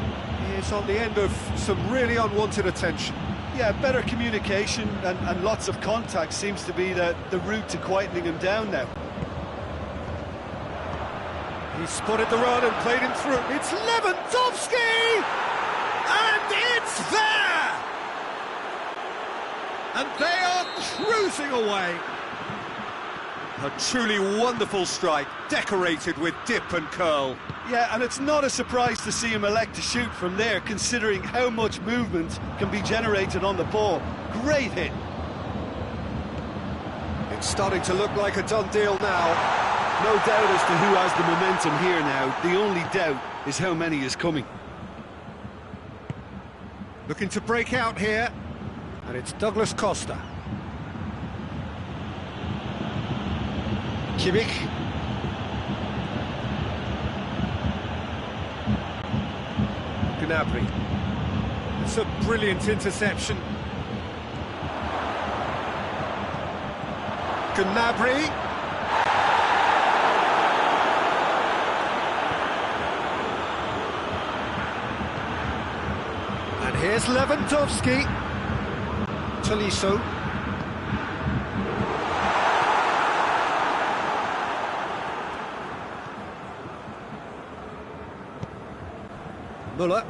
is on the end of some really unwanted attention. Yeah, better communication and lots of contact seems to be the route to quietening him down now. He spotted the run and played him through. It's Lewandowski! And it's there! And they are cruising away. A truly wonderful strike, decorated with dip and curl. Yeah, and it's not a surprise to see him elect to shoot from there, considering how much movement can be generated on the ball. Great hit. It's starting to look like a done deal now. No doubt as to who has the momentum here now. The only doubt is how many is coming. Looking to break out here. And it's Douglas Costa. Kimmich. Gnabry. It's a brilliant interception. Gnabry. And here's Lewandowski. Tolisso. Muller.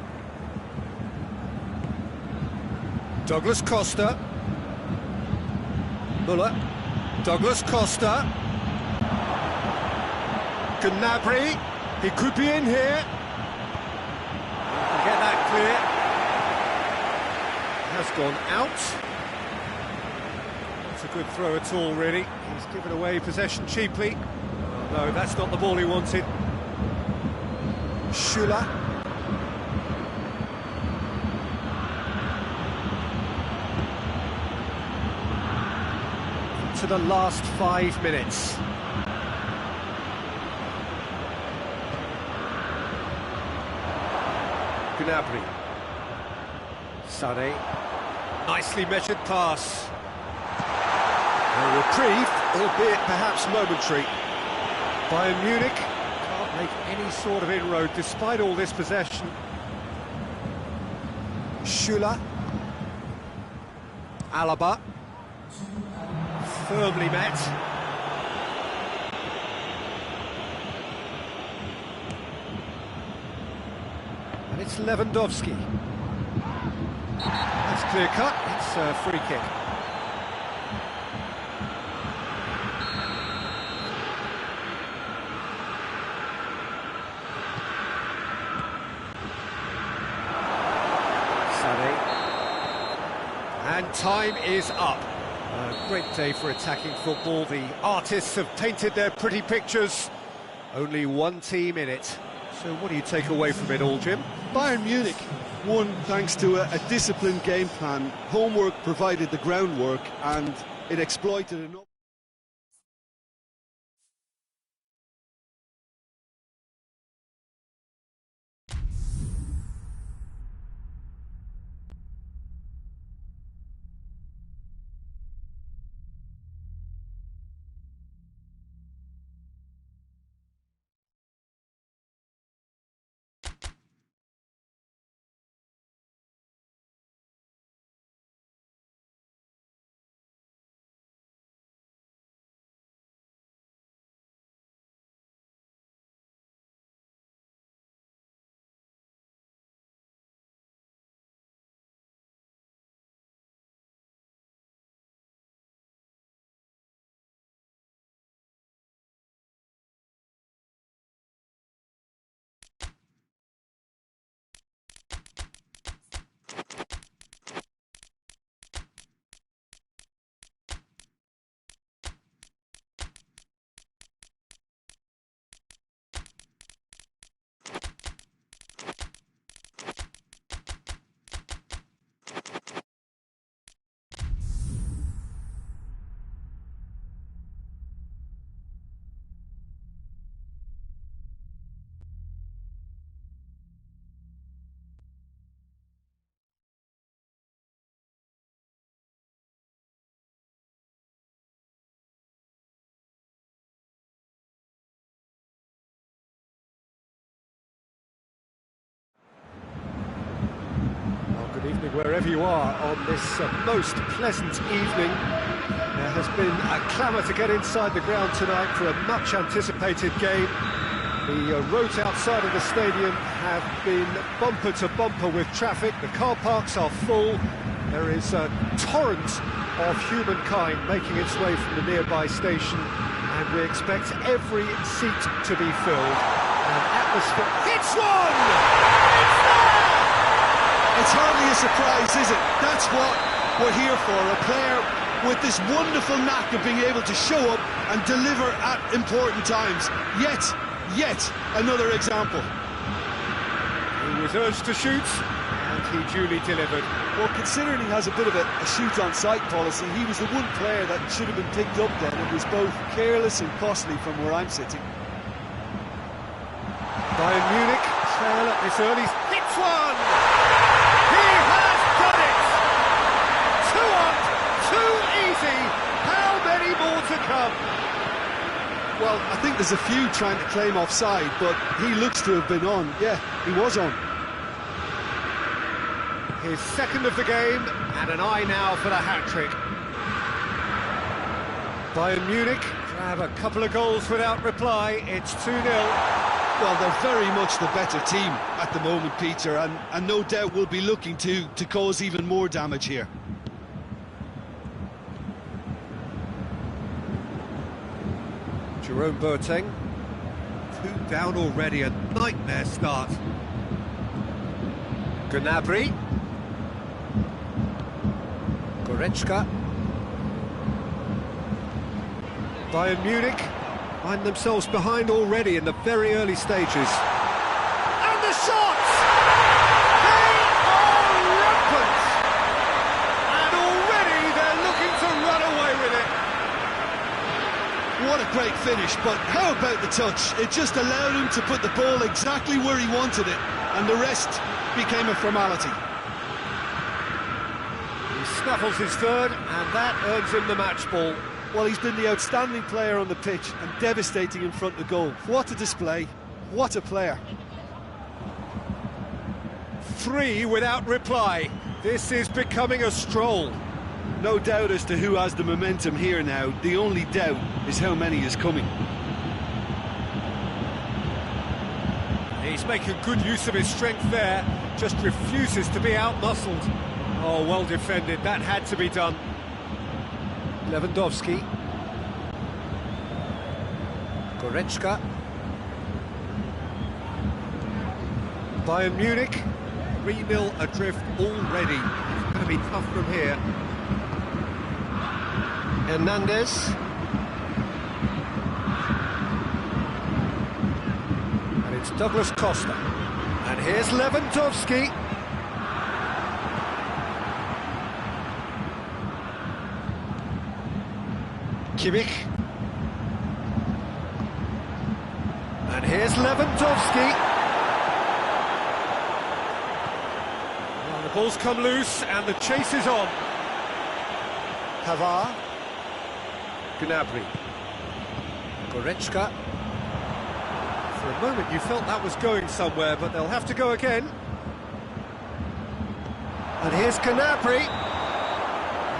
Douglas Costa. Muller. Douglas Costa. Gnabry. He could be in here. Get that clear. Has gone out. Not a good throw at all, really. He's given away possession cheaply. No, that's not the ball he wanted. Schüller. To the last 5 minutes. Gnabry. Sané. Nicely measured pass. A reprieve, albeit perhaps momentary. Bayern Munich can't make any sort of inroad despite all this possession. Schüller. Alaba. Firmly met. And it's Lewandowski. That's clear cut, it's a free kick. Sané. And time is up. A great day for attacking football. The artists have painted their pretty pictures. Only one team in it. So what do you take away from it all, Jim? Bayern Munich won thanks to a disciplined game plan. Homework provided the groundwork and it exploited enough. Good evening wherever you are on this most pleasant evening. There has been a clamour to get inside the ground tonight for a much anticipated game. The roads outside of the stadium have been bumper to bumper with traffic. The car parks are full. There is a torrent of humankind making its way from the nearby station, and we expect every seat to be filled. And atmosphere... It's one! It's there! It's hardly a surprise, is it? That's what we're here for. A player with this wonderful knack of being able to show up and deliver at important times. Yet another example. He was urged to shoot, and he duly delivered. Well, considering he has a bit of a shoot-on-sight policy, he was the one player that should have been picked up then. It was both careless and costly from where I'm sitting. Bayern Munich trail at this early... Hits one! He has done it! 2 up, too easy! How many more to come. Well, I think there's a few trying to claim offside, but he looks to have been on. Yeah, he was on. His second of the game, and an eye now for the hat-trick. Bayern Munich grab a couple of goals without reply. It's 2-0. Well, they're very much the better team at the moment, Peter, and no doubt will be looking to cause even more damage here. Jerome Boateng. 2 down already, a nightmare start. Gnabry. Goretzka. Bayern Munich find themselves behind already in the very early stages. And the shots! They are rampant! And already they're looking to run away with it. What a great finish, but how about the touch? It just allowed him to put the ball exactly where he wanted it, and the rest became a formality. He snaffles his third, and that earns him the match ball. Well, he's been the outstanding player on the pitch and devastating in front of the goal. What a display, what a player. 3 without reply. This is becoming a stroll. No doubt as to who has the momentum here now. The only doubt is how many is coming. He's making good use of his strength there, just refuses to be out-muscled. Oh, well defended, that had to be done. Lewandowski. Goretzka. Bayern Munich, 3-0 adrift already. It's going to be tough from here. Hernandez. And it's Douglas Costa. And here's Lewandowski. Kimmich. And here's Lewandowski. Well, the ball's come loose and the chase is on. Pavard. Gnabry. Goretzka. For a moment you felt that was going somewhere, but they'll have to go again. And here's Gnabry.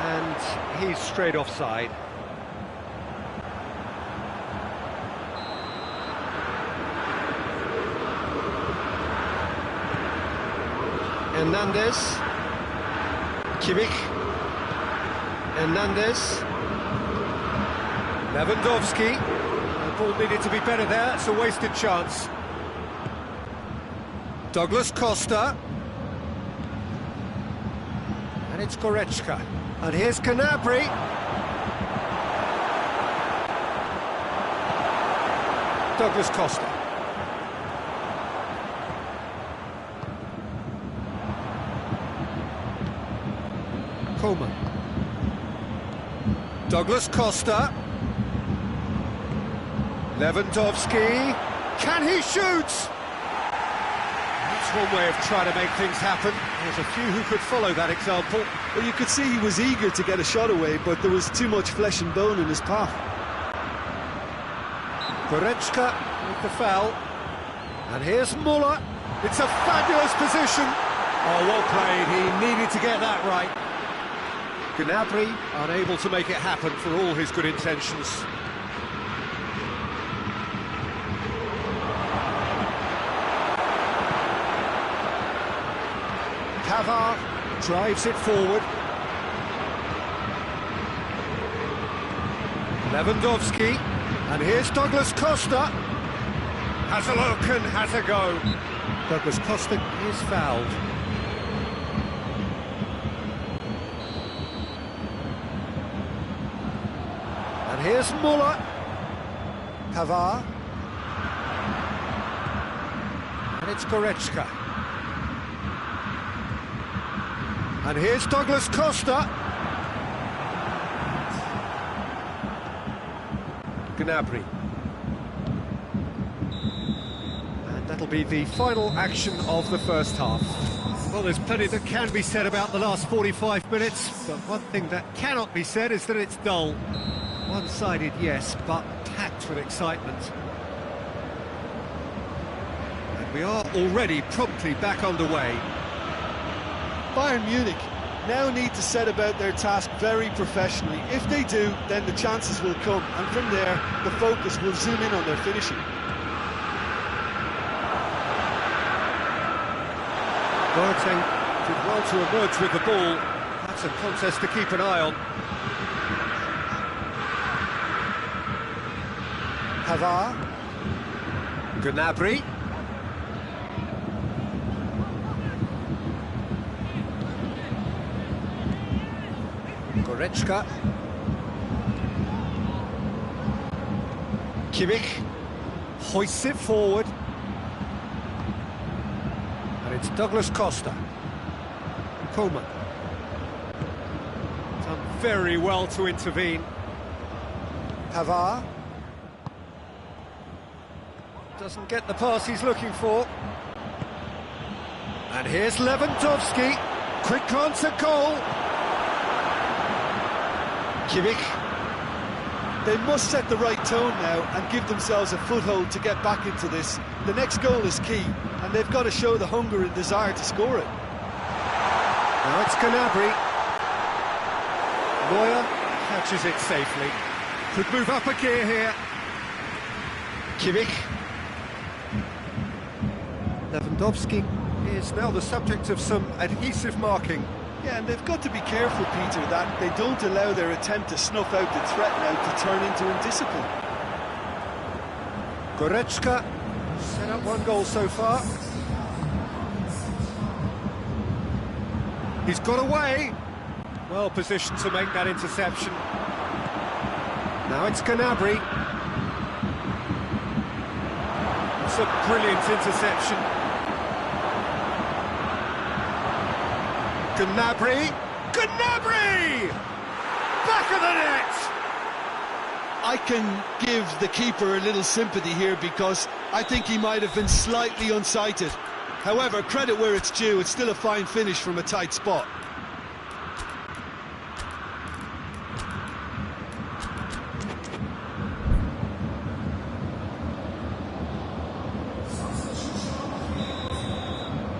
And he's straight offside. Hernandez. Kimmich. Hernandez. Lewandowski. The ball needed to be better there, it's a wasted chance. Douglas Costa. And it's Goretzka. And here's Gnabry. Douglas Costa. Coleman. Douglas Costa. Lewandowski. Can he shoot? That's one way of trying to make things happen. There's a few who could follow that example. Well, you could see he was eager to get a shot away, but there was too much flesh and bone in his path. Goretzka with the foul. And here's Muller. It's a fabulous position. Oh, well played. He needed to get that right. Gnabry unable to make it happen for all his good intentions. Pavard drives it forward. Lewandowski. And here's Douglas Costa. Has a look and has a go. Douglas Costa is fouled. And here's Muller. Pavard. And it's Goretzka. And here's Douglas Costa. Gnabry. And that'll be the final action of the first half. Well, there's plenty that can be said about the last 45 minutes, but one thing that cannot be said is that it's dull. One-sided, yes, but packed with excitement. And we are already promptly back underway. Bayern Munich now need to set about their task very professionally. If they do, then the chances will come, and from there, the focus will zoom in on their finishing. Boateng did well to emerge with the ball. That's a contest to keep an eye on. Pavard. Gnabry. Goretzka. Kimmich hoists it forward. And it's Douglas Costa. Coleman. Done very well to intervene. Pavard. Doesn't get the pass he's looking for. And here's Lewandowski. Quick glance at goal. Kimmich. They must set the right tone now and give themselves a foothold to get back into this. The next goal is key, and they've got to show the hunger and desire to score it. Now it's Gnabry. Neuer catches it safely. Could move up a gear here. Kimmich. Lewandowski is now the subject of some adhesive marking. Yeah, and they've got to be careful, Peter, that they don't allow their attempt to snuff out the threat now to turn into indiscipline. Goretzka set up one goal so far. He's got away. Well positioned to make that interception. Now it's Gnabry. It's a brilliant interception. Gnabry! Gnabry! Back of the net! I can give the keeper a little sympathy here because I think he might have been slightly unsighted. However, credit where it's due, it's still a fine finish from a tight spot.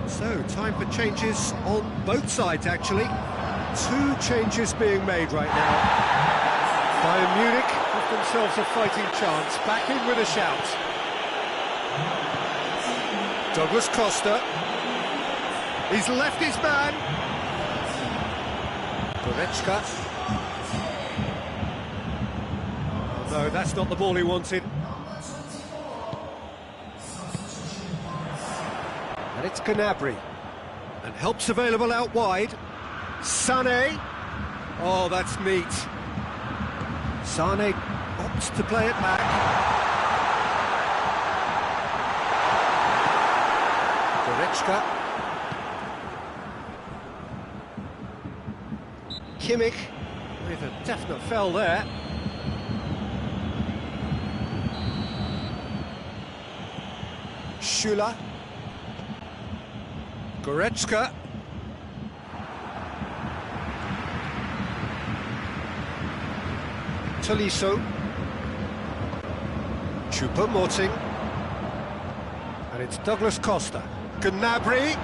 So, time for changes on both sides, actually. Two changes being made right now. Bayern Munich have themselves a fighting chance. Back in with a shout. Douglas Costa. He's left his man. Goretzka. Oh, no, that's not the ball he wanted. And it's Gnabry. And help's available out wide. Sané. Oh, that's neat. Sané opts to play it back. Goretzka. Kimmich with a definite foul there. Schüller. Goretzka. Tolisso. Choupo-Moting. And it's Douglas Costa. Gnabry.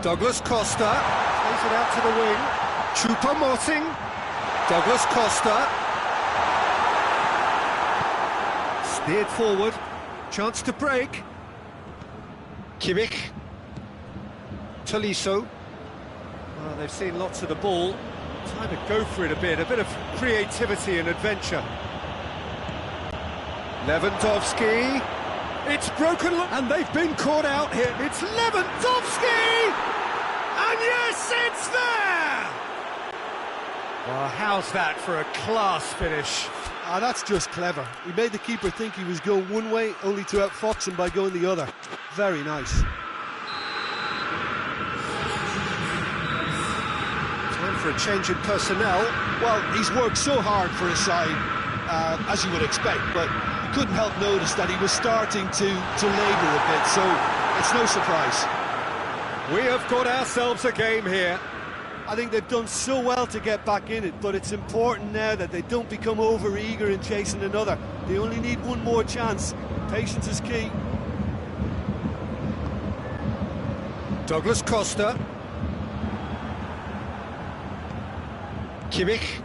Douglas Costa. Plays it out to the wing. Choupo-Moting. Douglas Costa. Steered forward. Chance to break. Kimmich. Tolisso. Well, they've seen lots of the ball. Time to go for it a bit of creativity and adventure. Lewandowski. It's broken, and they've been caught out here. It's Lewandowski! And yes, it's there! Well, how's that for a class finish? Ah, that's just clever. He made the keeper think he was going one way, only to outfox him by going the other. Very nice. Time for a change in personnel. Well, he's worked so hard for his side, as you would expect, but you couldn't help notice that he was starting to labour a bit, so it's no surprise. We have got ourselves a game here. I think they've done so well to get back in it, but it's important now that they don't become over-eager in chasing another. They only need one more chance. Patience is key. Douglas Costa. Kimmich.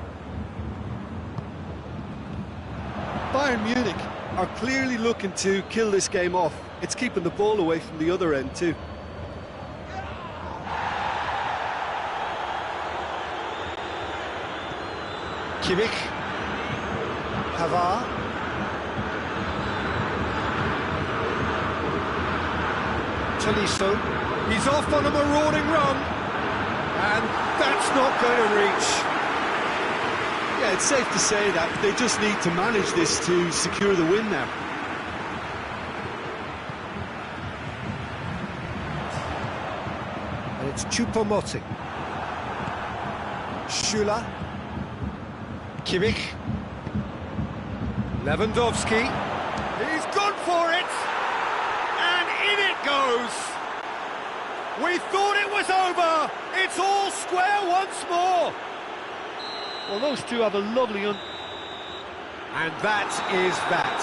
Bayern Munich are clearly looking to kill this game off. It's keeping the ball away from the other end too. Kimmich. Havard. Tolisso. He's off on a marauding run. And that's not going to reach. Yeah, it's safe to say that they just need to manage this to secure the win now. And it's Choupo-Moting. Schüller. Kimmich. Lewandowski. He's gone for it! And in it goes! We thought it was over! It's all square once more! Well, those two have a lovely And that is that.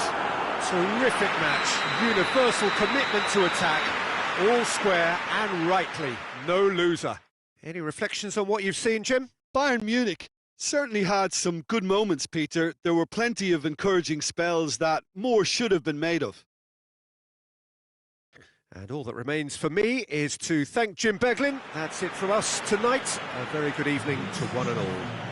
Terrific match. Universal commitment to attack. All square and rightly. No loser. Any reflections on what you've seen, Jim? Bayern Munich certainly had some good moments, Peter. There were plenty of encouraging spells that more should have been made of. And all that remains for me is to thank Jim Beglin. That's it from us tonight. A very good evening to one and all.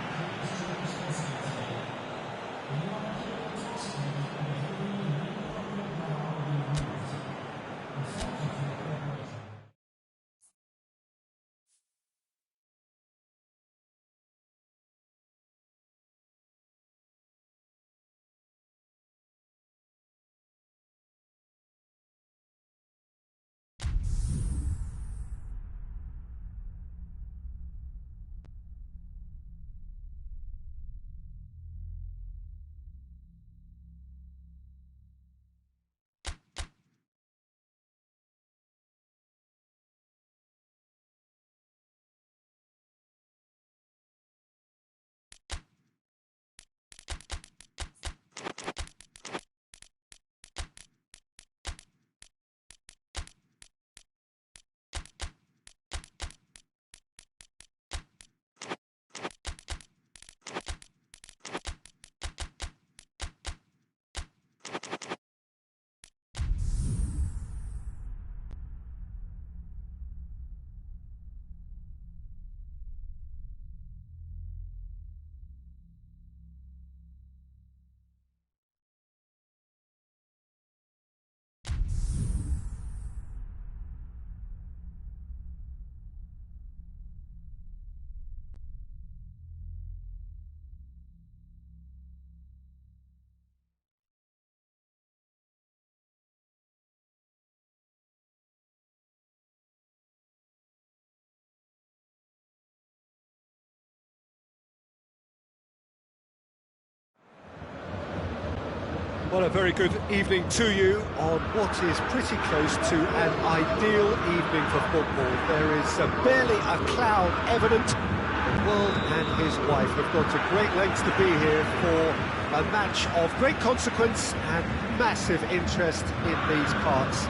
Well, a very good evening to you on what is pretty close to an ideal evening for football. There is barely a cloud evident. The world and his wife have gone to great lengths to be here for a match of great consequence and massive interest in these parts.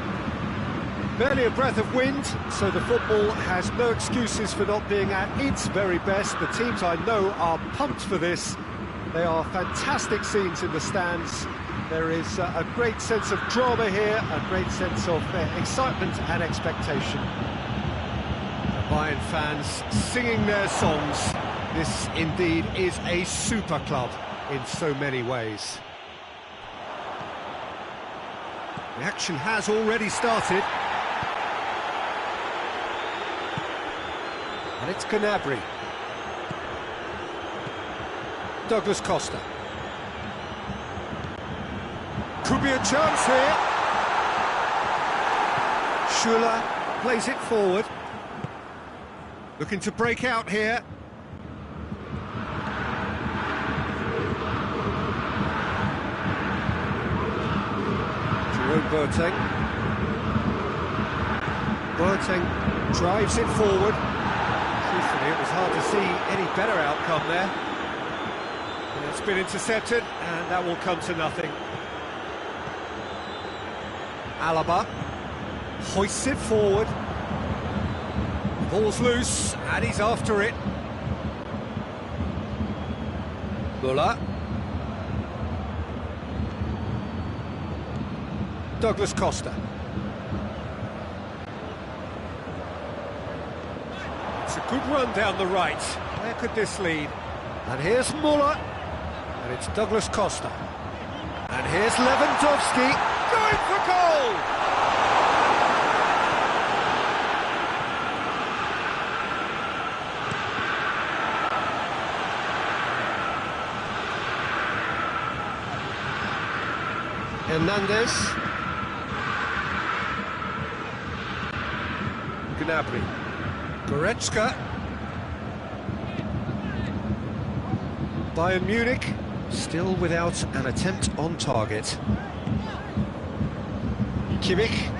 Barely a breath of wind, so the football has no excuses for not being at its very best. The teams I know are pumped for this. They are fantastic scenes in the stands. There is a great sense of drama here, a great sense of excitement and expectation. The Bayern fans singing their songs. This indeed is a super club in so many ways. The action has already started. And it's Gnabry. Douglas Costa. Could be a chance here. Schüller plays it forward. Looking to break out here. Jerome Boateng. Boateng drives it forward. Truthfully, it was hard to see any better outcome there. And it's been intercepted, and that will come to nothing. Alaba hoists it forward. Ball's loose, and he's after it. Muller. Douglas Costa. It's a good run down the right. Where could this lead? And here's Muller. And it's Douglas Costa. And here's Lewandowski. Going for goal! Hernandez. Gnabry. Goretzka. Bayern Munich still without an attempt on target. Kimmich.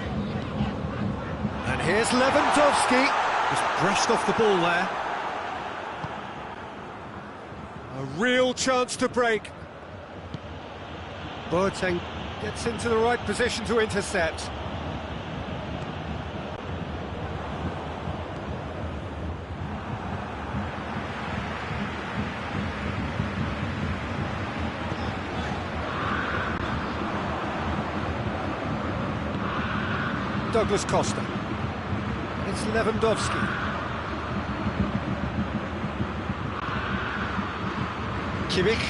And here's Lewandowski. Just brushed off the ball there. A real chance to break. Boateng gets into the right position to intercept. Douglas Costa. It's Lewandowski. Kimmich.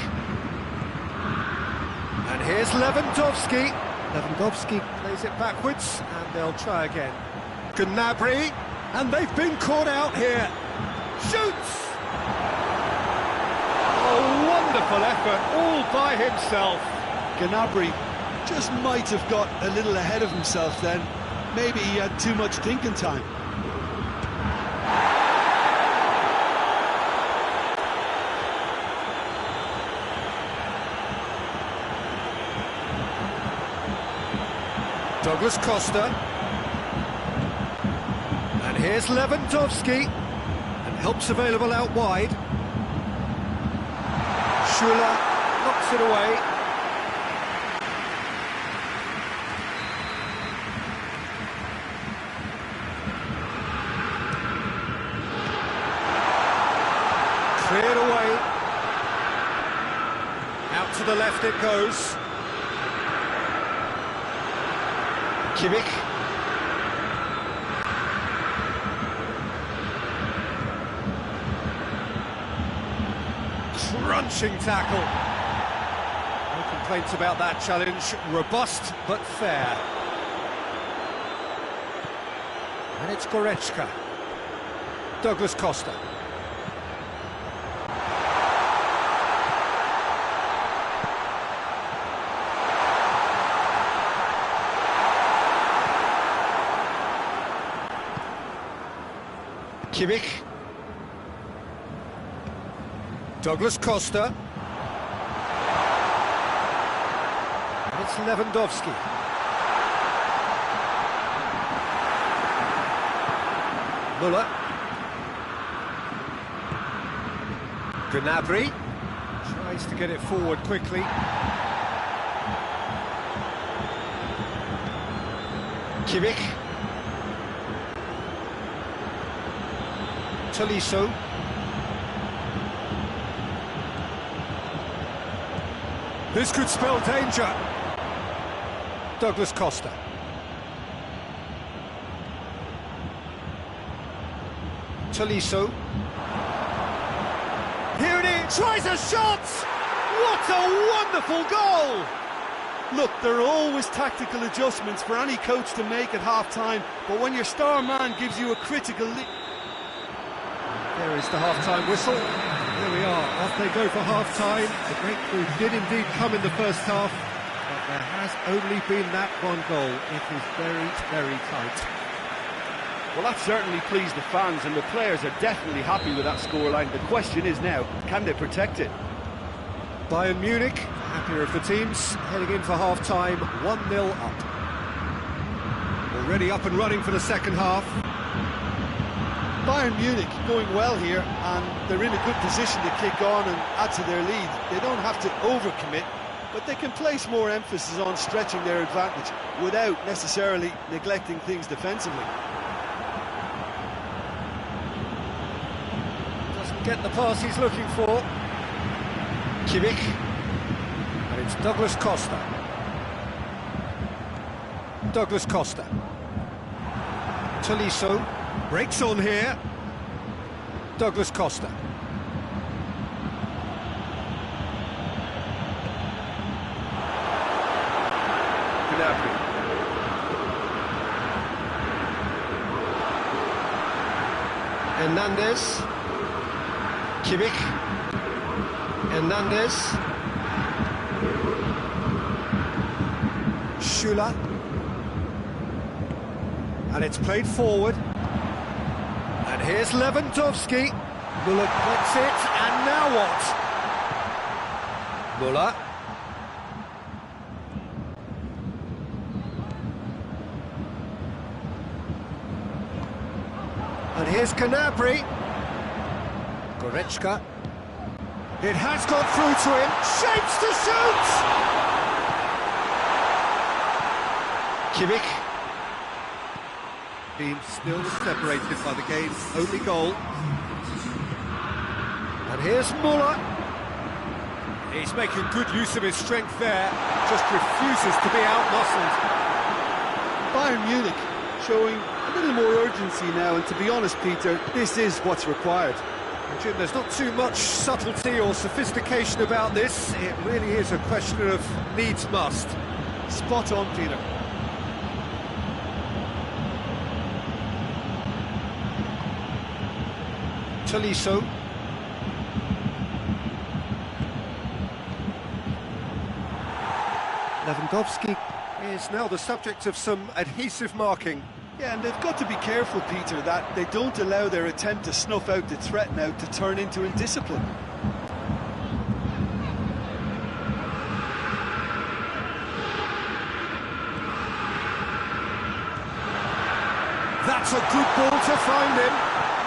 And here's Lewandowski. Lewandowski plays it backwards, and they'll try again. Gnabry, and they've been caught out here. Shoots! A wonderful effort, all by himself. Gnabry just might have got a little ahead of himself then. Maybe he had too much thinking time. Douglas Costa. And here's Lewandowski. And help's available out wide. Schuller knocks it away. Cleared away. Out to the left it goes. Kimmich. Crunching tackle. No complaints about that challenge. Robust but fair. And it's Goretzka. Douglas Costa. Kimmich. Douglas Costa. And it's Lewandowski. Muller. Gnabry tries to get it forward quickly. Kimmich. Tolisso. This could spell danger. Douglas Costa. Tolisso. Here it is. Tries a shot. What a wonderful goal! Look, there are always tactical adjustments for any coach to make at half-time, but when your star man gives you a critical lead... There is the half-time whistle. Here we are, off they go for half-time. The breakthrough did indeed come in the first half, but there has only been that one goal. It is very, very tight. Well, that certainly pleased the fans, and the players are definitely happy with that scoreline. The question is now, can they protect it? Bayern Munich, happier of the teams, heading in for half-time, 1-0 up. Already up and running for the second half. Bayern Munich going well here, and they're in a good position to kick on and add to their lead. They don't have to overcommit, but they can place more emphasis on stretching their advantage without necessarily neglecting things defensively. Doesn't get the pass he's looking for. Kimmich. And it's Douglas Costa. Douglas Costa. Tolisso. Breaks on here. Douglas Costa. Gnabry. Hernandez. Kimmich. Hernandez. Schüller. And it's played forward. And here's Lewandowski. Müller gets it, and now what? Müller. And here's Gnabry. Goretzka. It has gone through to him. Shapes to shoot! Kimmich. Being still separated by the game's only goal. And here's Müller. He's making good use of his strength there, just refuses to be out-muscled. Bayern Munich showing a little more urgency now, and to be honest, Peter, this is what's required. Jim, there's not too much subtlety or sophistication about this. It really is a question of needs-must. Spot on, Peter. Tolisso. Lewandowski is now the subject of some adhesive marking. Yeah, and they've got to be careful, Peter, that they don't allow their attempt to snuff out the threat now to turn into indiscipline. That's a good ball to find him.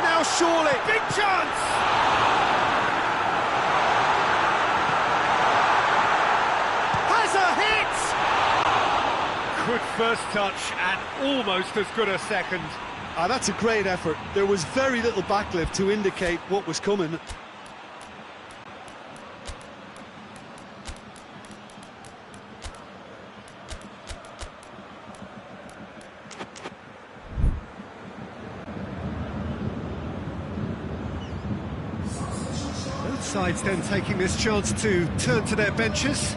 Now surely, big chance! Has a hit! Good first touch and almost as good a second. That's a great effort. There was very little backlift to indicate what was coming. Sides then taking this chance to turn to their benches.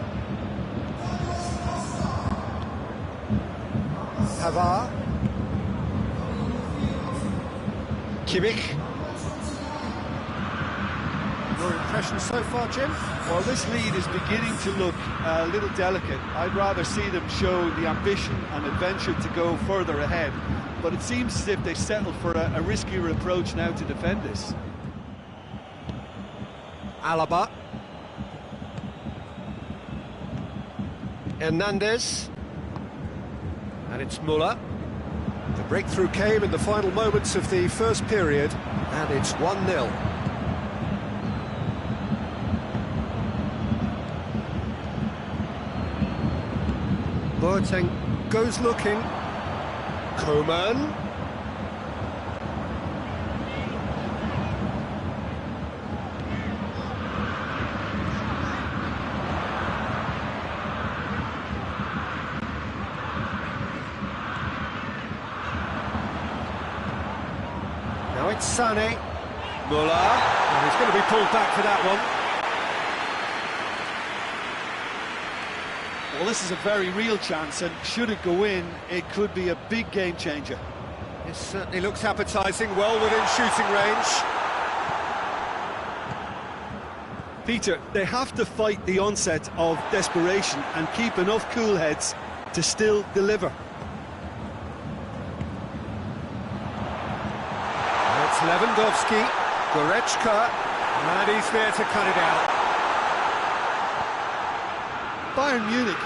Pavard. Kimmich. Your impression so far, Jim? Well, this lead is beginning to look a little delicate. I'd rather see them show the ambition and adventure to go further ahead. But it seems as if they settled for a riskier approach now to defend this. Alaba. Hernandez. And it's Müller. The breakthrough came in the final moments of the first period, and it's 1-0. Boateng goes looking. Coman. Now it's Sané. Müller. And he's going to be pulled back for that one. Well, this is a very real chance, and should it go in, it could be a big game changer. It certainly looks appetising, well within shooting range. Peter, they have to fight the onset of desperation and keep enough cool heads to still deliver. It's Lewandowski, Goretzka, and he's there to cut it out. Bayern Munich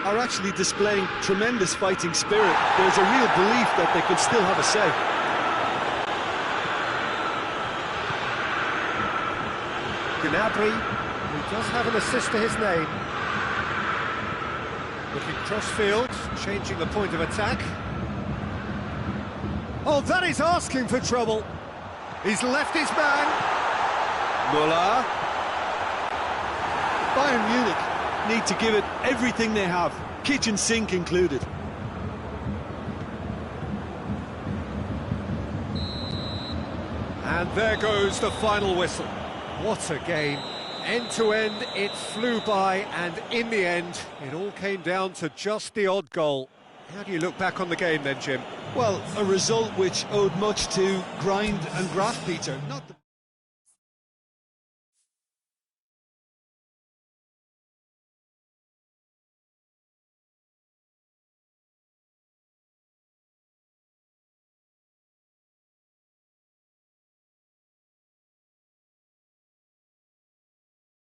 are actually displaying tremendous fighting spirit. There's a real belief that they could still have a say. Gnabry, who does have an assist to his name. Looking cross-field, changing the point of attack. Oh, that is asking for trouble. He's left his man. Muller. Bayern Munich need to give it everything they have, kitchen sink included. And there goes the final whistle. What a game. End to end, it flew by, and in the end, it all came down to just the odd goal. How do you look back on the game then, Jim? Well, a result which owed much to grind and graft, Peter. Not the